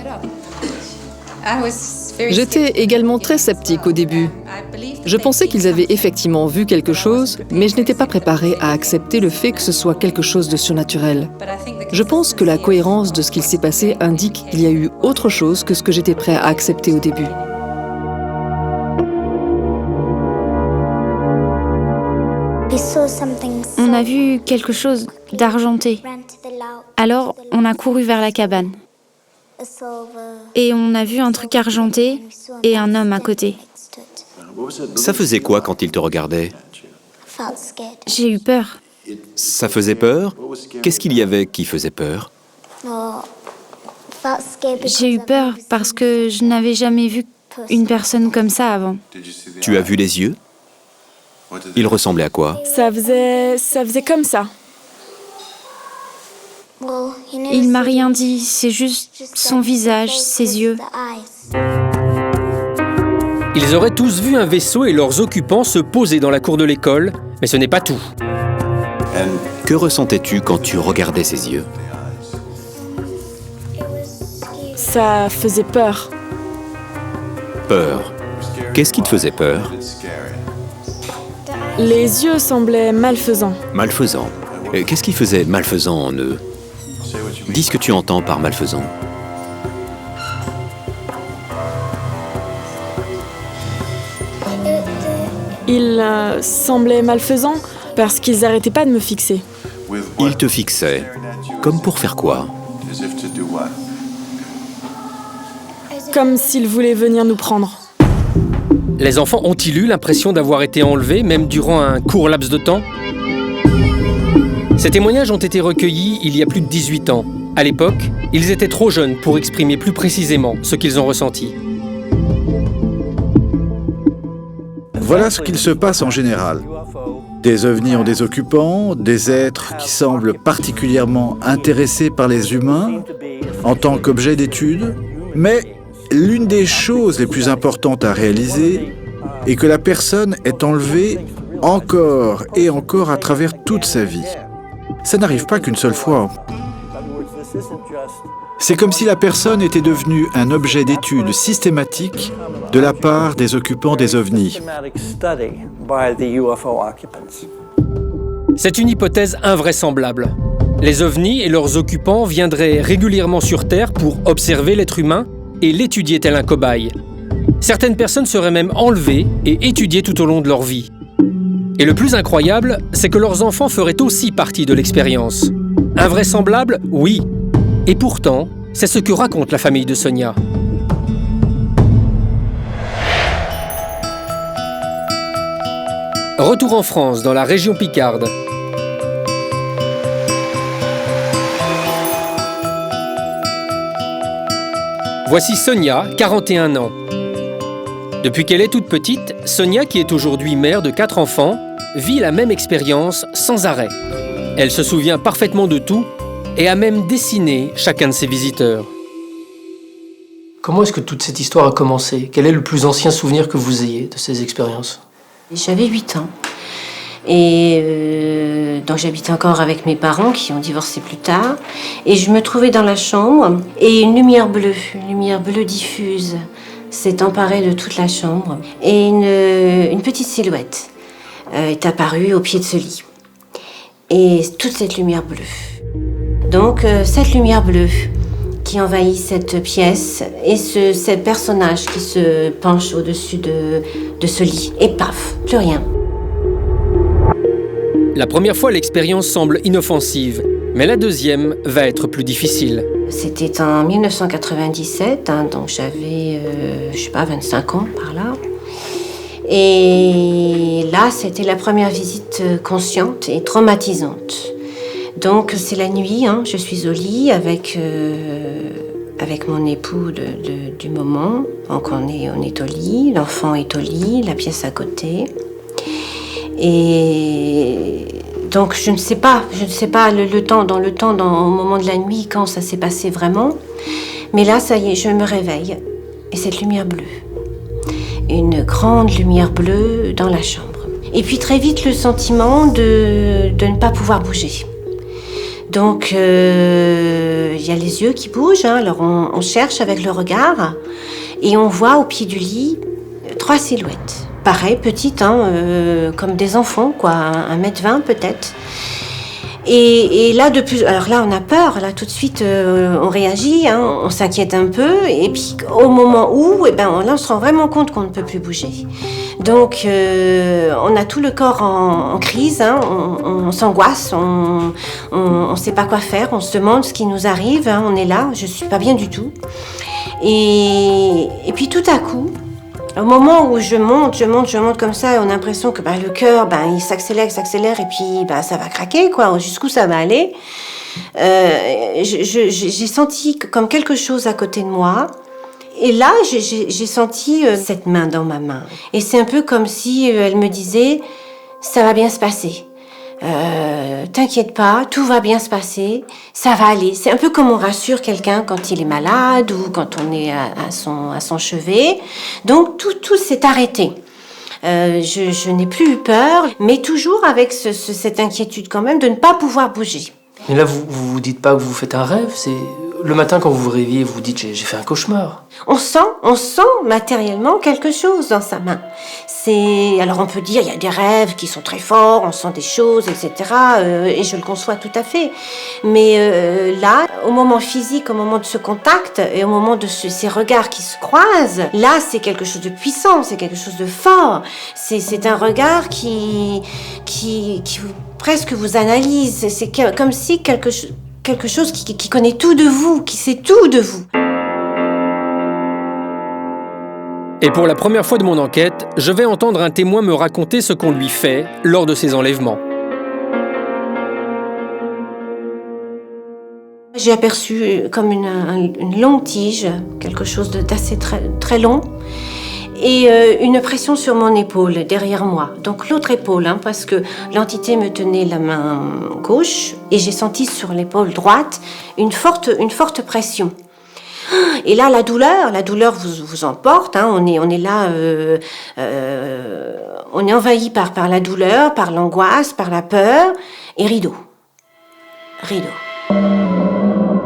J'étais également très sceptique au début. Je pensais qu'ils avaient effectivement vu quelque chose, mais je n'étais pas préparée à accepter le fait que ce soit quelque chose de surnaturel. Je pense que la cohérence de ce qu'il s'est passé indique qu'il y a eu autre chose que ce que j'étais prêt à accepter au début. On a vu quelque chose d'argenté. Alors, on a couru vers la cabane. Et on a vu un truc argenté et un homme à côté. Ça faisait quoi quand il te regardait? J'ai eu peur. Ça faisait peur? Qu'est-ce qu'il y avait qui faisait peur? J'ai eu peur parce que je n'avais jamais vu une personne comme ça avant. Tu as vu les yeux? Il ressemblait à quoi? Ça faisait comme ça. Il m'a rien dit, c'est juste son visage, ses yeux. Ils auraient tous vu un vaisseau et leurs occupants se poser dans la cour de l'école, mais ce n'est pas tout. Que ressentais-tu quand tu regardais ses yeux? Ça faisait peur. Peur. Qu'est-ce qui te faisait peur? Les yeux semblaient malfaisants. Malfaisants. Qu'est-ce qui faisait malfaisant en eux? Dis ce que tu entends par malfaisant. Ils semblaient malfaisants parce qu'ils n'arrêtaient pas de me fixer. Ils te fixaient. Comme pour faire quoi? Comme s'ils voulaient venir nous prendre. Les enfants ont-ils eu l'impression d'avoir été enlevés, même durant un court laps de temps? Ces témoignages ont été recueillis il y a plus de 18 ans. À l'époque, ils étaient trop jeunes pour exprimer plus précisément ce qu'ils ont ressenti. Voilà ce qu'il se passe en général. Des ovnis ont des occupants, des êtres qui semblent particulièrement intéressés par les humains en tant qu'objet d'étude. Mais l'une des choses les plus importantes à réaliser, et que la personne est enlevée encore et encore à travers toute sa vie. Ça n'arrive pas qu'une seule fois. C'est comme si la personne était devenue un objet d'étude systématique de la part des occupants des ovnis. C'est une hypothèse invraisemblable. Les ovnis et leurs occupants viendraient régulièrement sur Terre pour observer l'être humain et l'étudier tel un cobaye. Certaines personnes seraient même enlevées et étudiées tout au long de leur vie. Et le plus incroyable, c'est que leurs enfants feraient aussi partie de l'expérience. Invraisemblable, oui. Et pourtant, c'est ce que raconte la famille de Sonia. Retour en France, dans la région Picarde. Voici Sonia, 41 ans. Depuis qu'elle est toute petite, Sonia, qui est aujourd'hui mère de 4 enfants, vit la même expérience sans arrêt. Elle se souvient parfaitement de tout et a même dessiné chacun de ses visiteurs. Comment est-ce que toute cette histoire a commencé? Quel est le plus ancien souvenir que vous ayez de ces expériences? J'avais 8 ans. Et donc j'habitais encore avec mes parents qui ont divorcé plus tard. Et je me trouvais dans la chambre et une lumière bleue diffuse s'est emparée de toute la chambre. Et une petite silhouette est apparue au pied de ce lit. Et toute cette lumière bleue. Donc cette lumière bleue qui envahit cette pièce et ce personnage qui se penche au-dessus de ce lit. Et paf, plus rien. La première fois, l'expérience semble inoffensive, mais la deuxième va être plus difficile. C'était en 1997, donc j'avais, 25 ans par là. Et là, c'était la première visite consciente et traumatisante. Donc c'est la nuit, je suis au lit avec mon époux du moment. Donc on est au lit, l'enfant est au lit, la pièce à côté. Et donc je ne sais pas au moment de la nuit quand ça s'est passé vraiment. Mais là, ça y est, je me réveille. Et cette lumière bleue. Une grande lumière bleue dans la chambre. Et puis très vite, le sentiment de ne pas pouvoir bouger. Donc, il y a les yeux qui bougent, alors on cherche avec le regard et on voit au pied du lit 3 silhouettes. Pareil, petites, comme des enfants, 1m20 peut-être. Et là, alors là, on a peur, là tout de suite, on réagit, on s'inquiète un peu, et puis au moment où, là, on se rend vraiment compte qu'on ne peut plus bouger. Donc, on a tout le corps en crise, on s'angoisse, on ne sait pas quoi faire, on se demande ce qui nous arrive, on est là, je ne suis pas bien du tout. Et puis tout à coup, au moment où je monte comme ça, et on a l'impression que le cœur, il s'accélère, et puis ça va craquer, jusqu'où ça va aller. J'ai senti comme quelque chose à côté de moi. Et là, j'ai senti cette main dans ma main. Et c'est un peu comme si elle me disait, ça va bien se passer. T'inquiète pas, tout va bien se passer, ça va aller. C'est un peu comme on rassure quelqu'un quand il est malade ou quand on est à son chevet. Donc tout s'est arrêté. Je n'ai plus eu peur, mais toujours avec cette inquiétude quand même de ne pas pouvoir bouger. Mais là, vous dites pas que vous faites un rêve, c'est... Le matin, quand vous vous réveillez, vous vous dites « j'ai fait un cauchemar ». On sent matériellement quelque chose dans sa main. Alors on peut dire, il y a des rêves qui sont très forts, on sent des choses, etc. Et je le conçois tout à fait. Mais là, au moment physique, au moment de ce contact, et au moment de ces regards qui se croisent, là, c'est quelque chose de puissant, c'est quelque chose de fort. C'est un regard qui presque vous analyse. C'est comme si quelque chose qui connaît tout de vous, qui sait tout de vous. Et pour la première fois de mon enquête, je vais entendre un témoin me raconter ce qu'on lui fait lors de ces enlèvements. J'ai aperçu comme une longue tige, quelque chose d'assez très long, et une pression sur mon épaule, derrière moi. Donc l'autre épaule, parce que l'entité me tenait la main gauche, et j'ai senti sur l'épaule droite une forte pression. Et là, la douleur vous emporte. Hein. On est là, on est envahi par la douleur, par l'angoisse, par la peur. Et rideau.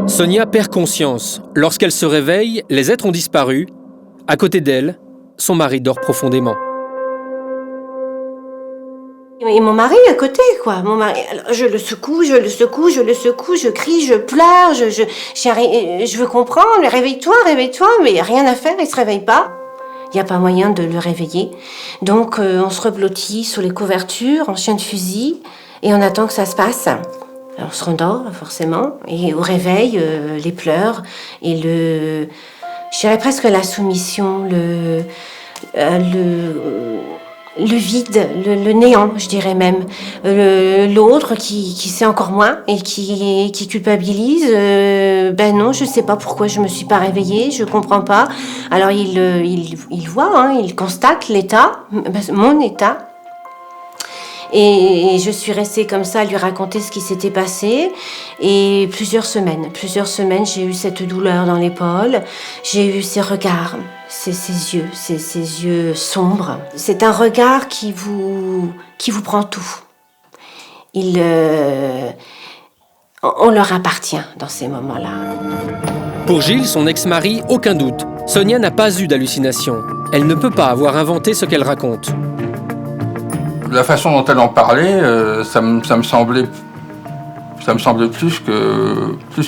Sonia perd conscience. Lorsqu'elle se réveille, les êtres ont disparu. À côté d'elle, son mari dort profondément. Et mon mari à côté, quoi. Mon mari, alors, je le secoue, je crie, je pleure, je veux comprendre, mais réveille-toi, mais il n'y a rien à faire, il ne se réveille pas. Il n'y a pas moyen de le réveiller. Donc on se reblottit sous les couvertures, en chien de fusil, et on attend que ça se passe. Alors, on se rendort, forcément, et au réveil, les pleurs, et je dirais presque la soumission, le vide, le néant, je dirais même. L'autre qui sait encore moins et qui culpabilise. Ben non, je sais pas pourquoi je me suis pas réveillée, je comprends pas. Alors il voit, hein, il constate l'état, mon état. Et je suis restée comme ça à lui raconter ce qui s'était passé. Et plusieurs semaines, j'ai eu cette douleur dans l'épaule. J'ai eu ces regards, ces yeux sombres. C'est un regard qui vous prend tout. On leur appartient dans ces moments-là. Pour Gilles, son ex-mari, aucun doute. Sonia n'a pas eu d'hallucination. Elle ne peut pas avoir inventé ce qu'elle raconte. La façon dont elle en parlait, ça me semblait plus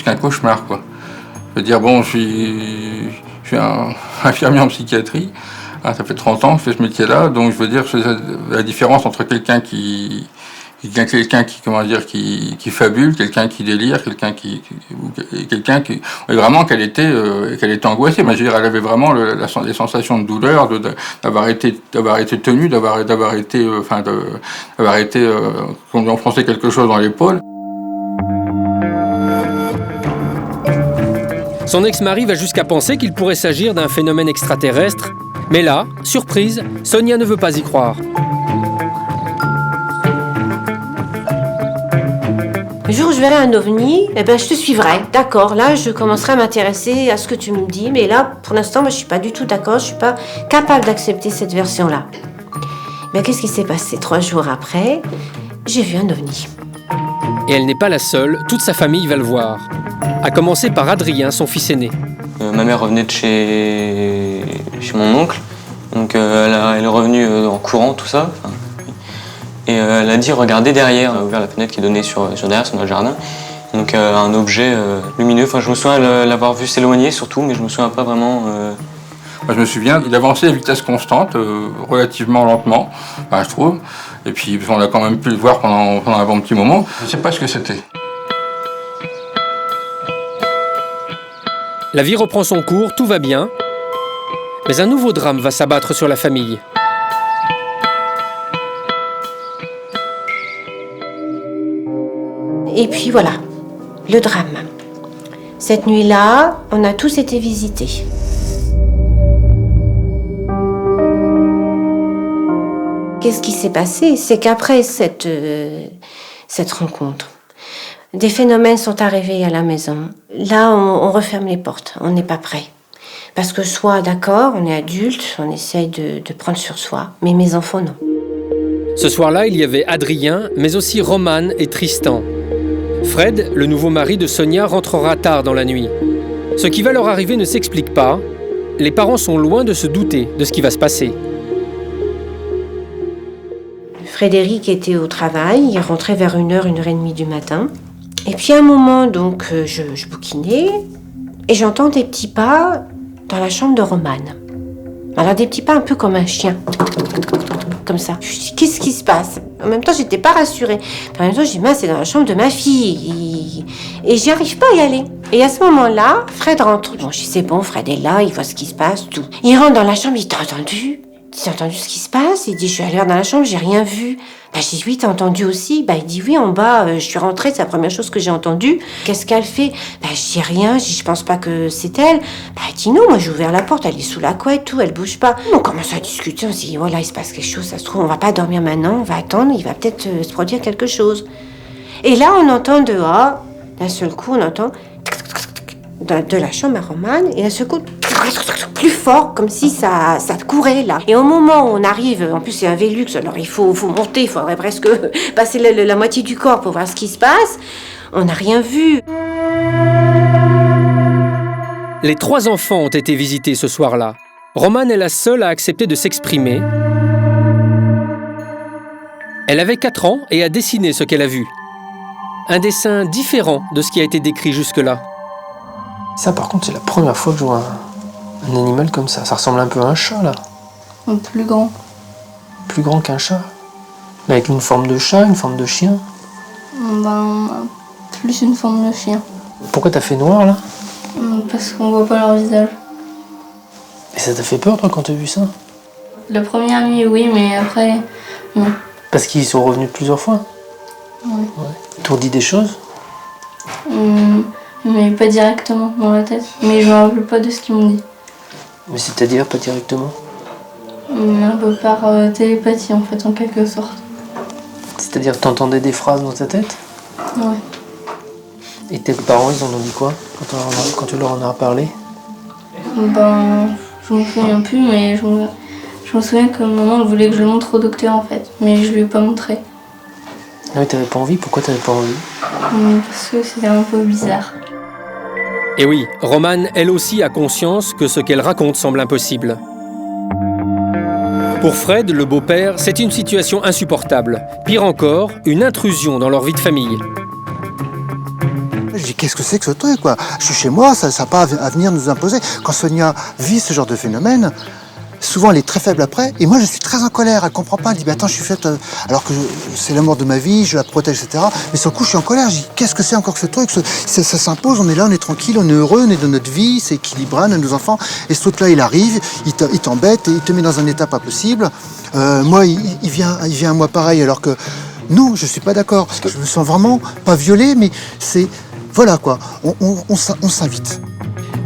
qu'un cauchemar, quoi. Je veux dire, bon, je suis un infirmier en psychiatrie, hein, ça fait 30 ans que je fais ce métier-là, donc je veux dire, la différence entre quelqu'un qui fabule, quelqu'un qui délire, quelqu'un qui vraiment qu'elle était angoissée. Mais je veux dire, elle avait vraiment les sensations de douleur, d'avoir été tenue, d'avoir été qu'on lui enfonçait quelque chose dans l'épaule. Son ex-mari va jusqu'à penser qu'il pourrait s'agir d'un phénomène extraterrestre. Mais là, surprise, Sonia ne veut pas y croire. Le jour où je verrai un ovni, je te suivrai. D'accord, là, je commencerai à m'intéresser à ce que tu me dis. Mais là, pour l'instant, moi, je suis pas du tout d'accord. Je suis pas capable d'accepter cette version-là. Mais qu'est-ce qui s'est passé 3 jours après? J'ai vu un ovni. Et elle n'est pas la seule. Toute sa famille va le voir. À commencer par Adrien, son fils aîné. Ma mère revenait de chez mon oncle. Donc, elle est revenue en courant, tout ça. Et elle a dit regardez derrière, elle a ouvert la fenêtre qui donnait sur derrière, sur notre jardin. Donc un objet lumineux, enfin je me souviens l'avoir vu s'éloigner surtout, mais je me souviens pas vraiment. Moi, je me souviens, il avançait à vitesse constante, relativement lentement, je trouve. Et puis on a quand même pu le voir pendant un bon petit moment. Je ne sais pas ce que c'était. La vie reprend son cours, tout va bien. Mais un nouveau drame va s'abattre sur la famille. Et puis voilà, le drame. Cette nuit-là, on a tous été visités. Qu'est-ce qui s'est passé? C'est qu'après cette rencontre, des phénomènes sont arrivés à la maison. Là, on referme les portes, on n'est pas prêt. Parce que soit, d'accord, on est adulte, on essaye de prendre sur soi, mais mes enfants, non. Ce soir-là, il y avait Adrien, mais aussi Romane et Tristan. Fred, le nouveau mari de Sonia, rentrera tard dans la nuit. Ce qui va leur arriver ne s'explique pas. Les parents sont loin de se douter de ce qui va se passer. Frédéric était au travail, il rentrait vers 1h, 1h30 du matin. Et puis à un moment, donc, je bouquinais et j'entends des petits pas dans la chambre de Romane. Alors des petits pas un peu comme un chien. Comme ça. Je me dis, qu'est-ce qui se passe? En même temps, j'étais pas rassurée. En même temps, je dis, c'est dans la chambre de ma fille. Et j'y arrive pas à y aller. Et à ce moment-là, Fred rentre. Bon, je dis, c'est bon, Fred est là, il voit ce qui se passe, tout. Il rentre dans la chambre, il dit, t'as entendu? T'as entendu ce qui se passe? Il dit, je suis allée dans la chambre, j'ai rien vu. Je dis, oui, t'as entendu aussi? Il dit, oui, en bas, je suis rentrée, c'est la première chose que j'ai entendue. Qu'est-ce qu'elle fait? Je dis rien, je pense pas que c'est elle. Elle dit, non, moi j'ai ouvert la porte, elle est sous la couette, tout, elle bouge pas. On commence à discuter, on se dit, voilà, il se passe quelque chose, ça se trouve, on va pas dormir maintenant, on va attendre, il va peut-être se produire quelque chose. Et là, on entend dehors, d'un seul coup, on entend de la chambre à Romane et d'un seul coup, plus fort, comme si ça courait là. Et au moment où on arrive, en plus c'est un Velux, alors il faut monter, il faudrait presque passer la moitié du corps pour voir ce qui se passe, on n'a rien vu. Les 3 enfants ont été visités ce soir-là. Romane est la seule à accepter de s'exprimer. Elle avait 4 ans et a dessiné ce qu'elle a vu. Un dessin différent de ce qui a été décrit jusque-là. Ça, par contre, c'est la première fois que je vois un animal comme ça. Ça ressemble un peu à un chat, là. Plus grand. Plus grand qu'un chat. Mais avec une forme de chat, une forme de chien. Plus une forme de chien. Pourquoi t'as fait noir, là? Parce qu'on voit pas leur visage. Et ça t'a fait peur, toi, quand t'as vu ça? La première nuit, oui, mais après, non. Parce qu'ils sont revenus plusieurs fois? Ouais. T'ont dit des choses? Mais pas directement dans la tête. Mais je me rappelle pas de ce qu'ils m'ont dit. Mais c'est-à-dire pas directement? Un peu par télépathie, en fait, en quelque sorte. C'est-à-dire que t'entendais des phrases dans ta tête? Ouais. Et tes parents, ils en ont dit quoi quand tu leur en as parlé? Je me souviens plus, mais je me souviens que maman elle voulait que je le montre au docteur, en fait. Mais je lui ai pas montré. Ah oui, t'avais pas envie? Pourquoi t'avais pas envie? Parce que c'était un peu bizarre. Et oui, Romane, elle aussi, a conscience que ce qu'elle raconte semble impossible. Pour Fred, le beau-père, c'est une situation insupportable. Pire encore, une intrusion dans leur vie de famille. Je dis, qu'est-ce que c'est que ce truc, quoi? Je suis chez moi, ça n'a pas à venir nous imposer. Quand Sonia vit ce genre de phénomène, souvent elle est très faible après, et moi je suis très en colère, elle comprend pas, elle dit, attends, je suis faite, alors que c'est l'amour de ma vie, je la protège, etc. Mais sur le coup, je suis en colère, je dis, qu'est-ce que c'est encore que ce truc? Ça s'impose, on est là, on est tranquille, on est heureux, on est dans notre vie, c'est équilibré, on a nos enfants, et ce truc-là, il arrive, il t'embête, et il te met dans un état pas possible. Moi, il vient à moi pareil, alors que non, je suis pas d'accord. Je me sens vraiment pas violé, mais c'est... Voilà quoi, on s'invite.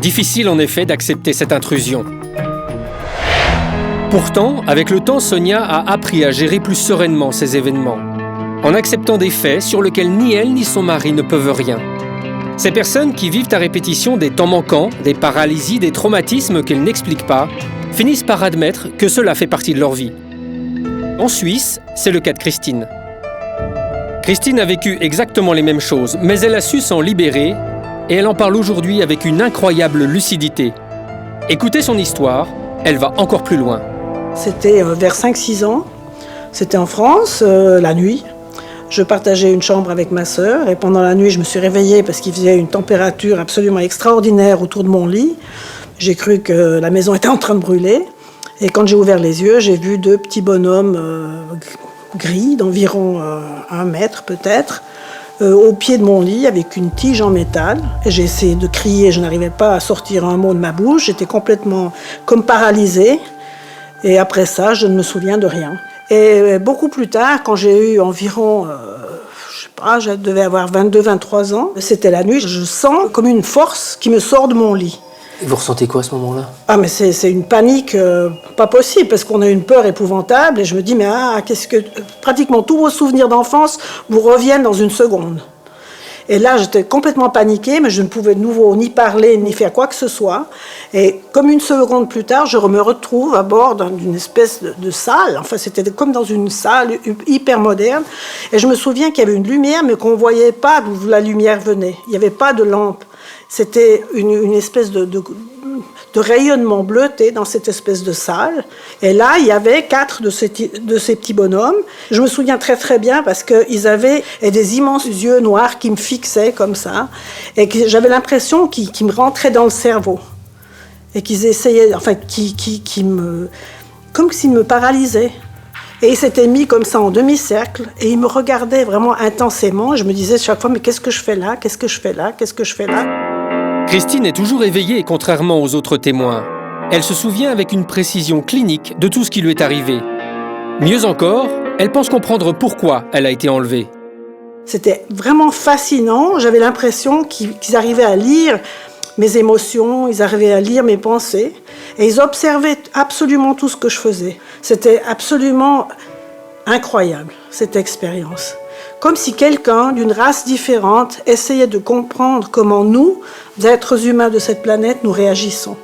Difficile en effet d'accepter cette intrusion. Pourtant, avec le temps, Sonia a appris à gérer plus sereinement ces événements, en acceptant des faits sur lesquels ni elle ni son mari ne peuvent rien. Ces personnes qui vivent à répétition des temps manquants, des paralysies, des traumatismes qu'elles n'expliquent pas, finissent par admettre que cela fait partie de leur vie. En Suisse, c'est le cas de Christine. Christine a vécu exactement les mêmes choses, mais elle a su s'en libérer et elle en parle aujourd'hui avec une incroyable lucidité. Écoutez son histoire, elle va encore plus loin. C'était vers 5-6 ans, c'était en France, la nuit. Je partageais une chambre avec ma sœur et pendant la nuit, je me suis réveillée parce qu'il faisait une température absolument extraordinaire autour de mon lit. J'ai cru que la maison était en train de brûler et quand j'ai ouvert les yeux, j'ai vu 2 petits bonhommes gris d'environ 1 mètre peut-être, au pied de mon lit avec une tige en métal. Et j'ai essayé de crier, je n'arrivais pas à sortir un mot de ma bouche, j'étais complètement comme paralysée. Et après ça, je ne me souviens de rien. Et beaucoup plus tard, quand j'ai eu environ, je sais pas, je devais avoir 22-23 ans, c'était la nuit, je sens comme une force qui me sort de mon lit. Et vous ressentez quoi à ce moment-là? Ah mais c'est une panique pas possible parce qu'on a une peur épouvantable et je me dis mais qu'est-ce que... Pratiquement tous vos souvenirs d'enfance vous reviennent dans une seconde. Et là j'étais complètement paniquée mais je ne pouvais de nouveau ni parler ni faire quoi que ce soit. Et comme une seconde plus tard, je me retrouve à bord d'une espèce de salle. Enfin c'était comme dans une salle hyper moderne. Et je me souviens qu'il y avait une lumière mais qu'on ne voyait pas d'où la lumière venait. Il n'y avait pas de lampe. C'était une espèce de rayonnement bleuté dans cette espèce de salle. Et là, il y avait 4 de ces petits bonhommes. Je me souviens très très bien parce qu'ils avaient des immenses yeux noirs qui me fixaient comme ça. Et que j'avais l'impression qu'ils me rentraient dans le cerveau. Et qu'ils essayaient, enfin, comme s'ils me paralysaient. Et ils s'étaient mis comme ça en demi-cercle et ils me regardaient vraiment intensément. Je me disais chaque fois, mais qu'est-ce que je fais là? Qu'est-ce que je fais là? Qu'est-ce que je fais là? Christine est toujours éveillée, contrairement aux autres témoins. Elle se souvient avec une précision clinique de tout ce qui lui est arrivé. Mieux encore, elle pense comprendre pourquoi elle a été enlevée. C'était vraiment fascinant. J'avais l'impression qu'ils arrivaient à lire mes émotions, ils arrivaient à lire mes pensées. Et ils observaient absolument tout ce que je faisais. C'était absolument incroyable, cette expérience. comme si quelqu'un d'une race différente essayait de comprendre comment nous, êtres humains de cette planète, nous réagissons.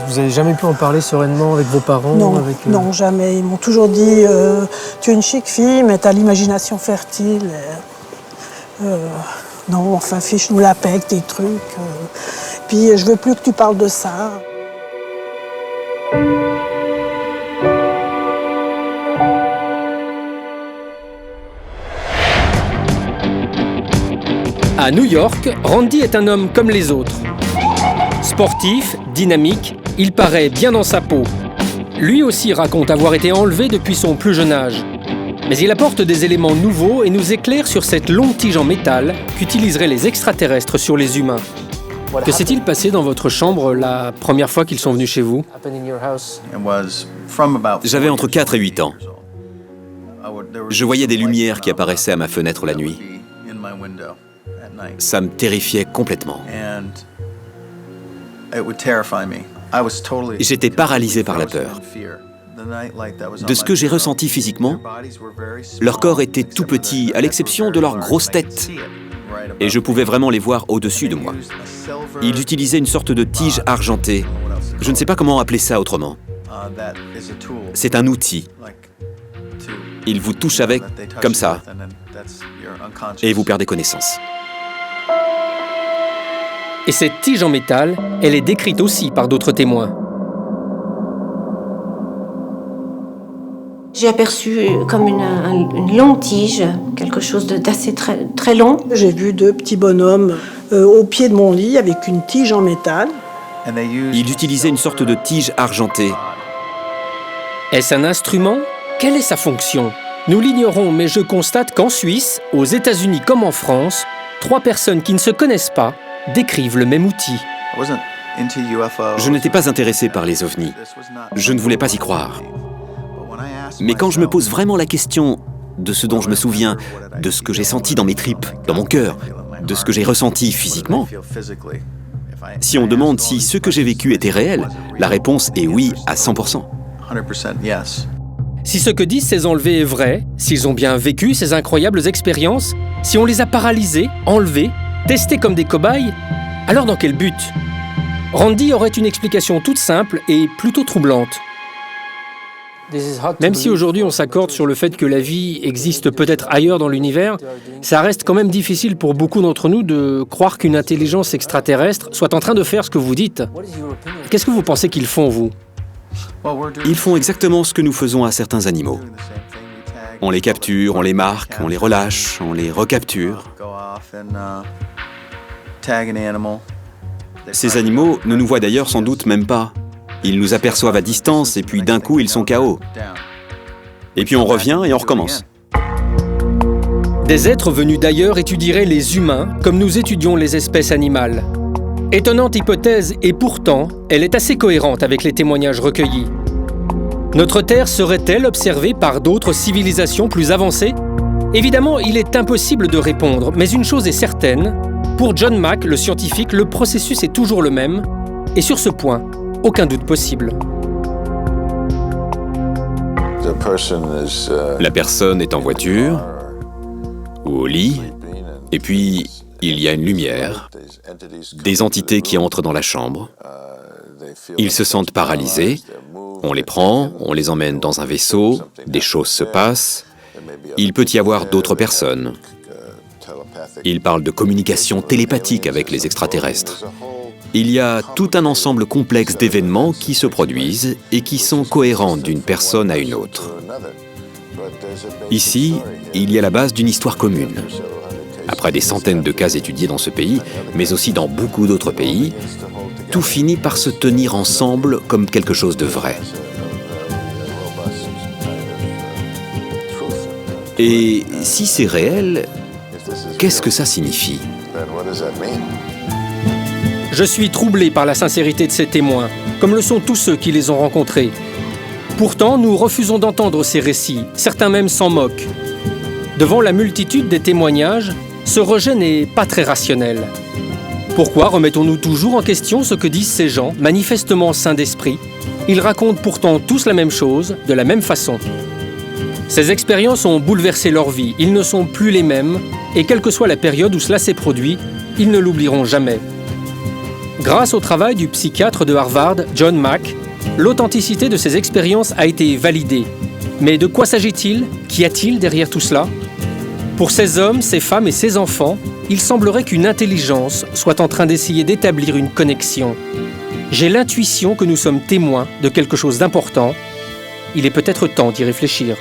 Vous n'avez jamais pu en parler sereinement avec vos parents? Non, jamais. Ils m'ont toujours dit tu es une chic fille, mais tu as l'imagination fertile. Non, enfin, fiche-nous la paix avec tes trucs. Puis, je veux plus que tu parles de ça. À New York, Randy est un homme comme les autres. Sportif, dynamique, il paraît bien dans sa peau. Lui aussi raconte avoir été enlevé depuis son plus jeune âge. Mais il apporte des éléments nouveaux et nous éclaire sur cette longue tige en métal qu'utiliseraient les extraterrestres sur les humains. Que s'est-il passé dans votre chambre la première fois qu'ils sont venus chez vous? J'avais entre 4 et 8 ans. Je voyais des lumières qui apparaissaient à ma fenêtre la nuit. Ça me terrifiait complètement. J'étais paralysé par la peur. De ce que j'ai ressenti physiquement, leur corps était tout petit, à l'exception de leurs grosses têtes. Et je pouvais vraiment les voir au-dessus de moi. Ils utilisaient une sorte de tige argentée. Je ne sais pas comment appeler ça autrement. C'est un outil. Ils vous touchent avec, comme ça, et vous perdez connaissance. Et cette tige en métal, elle est décrite aussi par d'autres témoins. J'ai aperçu comme une longue tige, quelque chose d'assez très long. J'ai vu 2 petits bonhommes au pied de mon lit avec une tige en métal. Ils utilisaient une sorte de tige argentée. Est-ce un instrument? Quelle est sa fonction? Nous l'ignorons, mais je constate qu'en Suisse, aux États-Unis comme en France, 3 personnes qui ne se connaissent pas décrivent le même outil. Je n'étais pas intéressé par les ovnis. Je ne voulais pas y croire. Mais quand je me pose vraiment la question de ce dont je me souviens, de ce que j'ai senti dans mes tripes, dans mon cœur, de ce que j'ai ressenti physiquement, si on demande si ce que j'ai vécu était réel, la réponse est oui à 100%. Si ce que disent ces enlevés est vrai, s'ils ont bien vécu ces incroyables expériences, si on les a paralysés, enlevés, testés comme des cobayes, alors dans quel but? Randy aurait une explication toute simple et plutôt troublante. Même si aujourd'hui on s'accorde sur le fait que la vie existe peut-être ailleurs dans l'univers, ça reste quand même difficile pour beaucoup d'entre nous de croire qu'une intelligence extraterrestre soit en train de faire ce que vous dites. Qu'est-ce que vous pensez qu'ils font, vous? Ils font exactement ce que nous faisons à certains animaux. On les capture, on les marque, on les relâche, on les recapture. Ces animaux ne nous voient d'ailleurs sans doute même pas. Ils nous aperçoivent à distance et puis d'un coup ils sont KO. Et puis on revient et on recommence. Des êtres venus d'ailleurs étudieraient les humains comme nous étudions les espèces animales. Étonnante hypothèse et pourtant, elle est assez cohérente avec les témoignages recueillis. Notre Terre serait-elle observée par d'autres civilisations plus avancées? Évidemment, il est impossible de répondre, mais une chose est certaine, pour John Mack, le scientifique, le processus est toujours le même, et sur ce point, aucun doute possible. La personne est en voiture, ou au lit, et puis il y a une lumière, des entités qui entrent dans la chambre. Ils se sentent paralysés, on les prend, on les emmène dans un vaisseau, des choses se passent. Il peut y avoir d'autres personnes. Ils parlent de communication télépathique avec les extraterrestres. Il y a tout un ensemble complexe d'événements qui se produisent et qui sont cohérents d'une personne à une autre. Ici, il y a la base d'une histoire commune. Après des centaines de cas étudiés dans ce pays, mais aussi dans beaucoup d'autres pays, tout finit par se tenir ensemble comme quelque chose de vrai. Et si c'est réel, qu'est-ce que ça signifie ? Je suis troublé par la sincérité de ces témoins, comme le sont tous ceux qui les ont rencontrés. Pourtant, nous refusons d'entendre ces récits, certains même s'en moquent. Devant la multitude des témoignages, ce rejet n'est pas très rationnel. Pourquoi remettons-nous toujours en question ce que disent ces gens, manifestement sains d'esprit? Ils racontent pourtant tous la même chose, de la même façon. Ces expériences ont bouleversé leur vie, ils ne sont plus les mêmes, et quelle que soit la période où cela s'est produit, ils ne l'oublieront jamais. Grâce au travail du psychiatre de Harvard, John Mack, l'authenticité de ces expériences a été validée. Mais de quoi s'agit-il? Qu'y a-t-il derrière tout cela? Pour ces hommes, ces femmes et ces enfants, il semblerait qu'une intelligence soit en train d'essayer d'établir une connexion. J'ai l'intuition que nous sommes témoins de quelque chose d'important. Il est peut-être temps d'y réfléchir.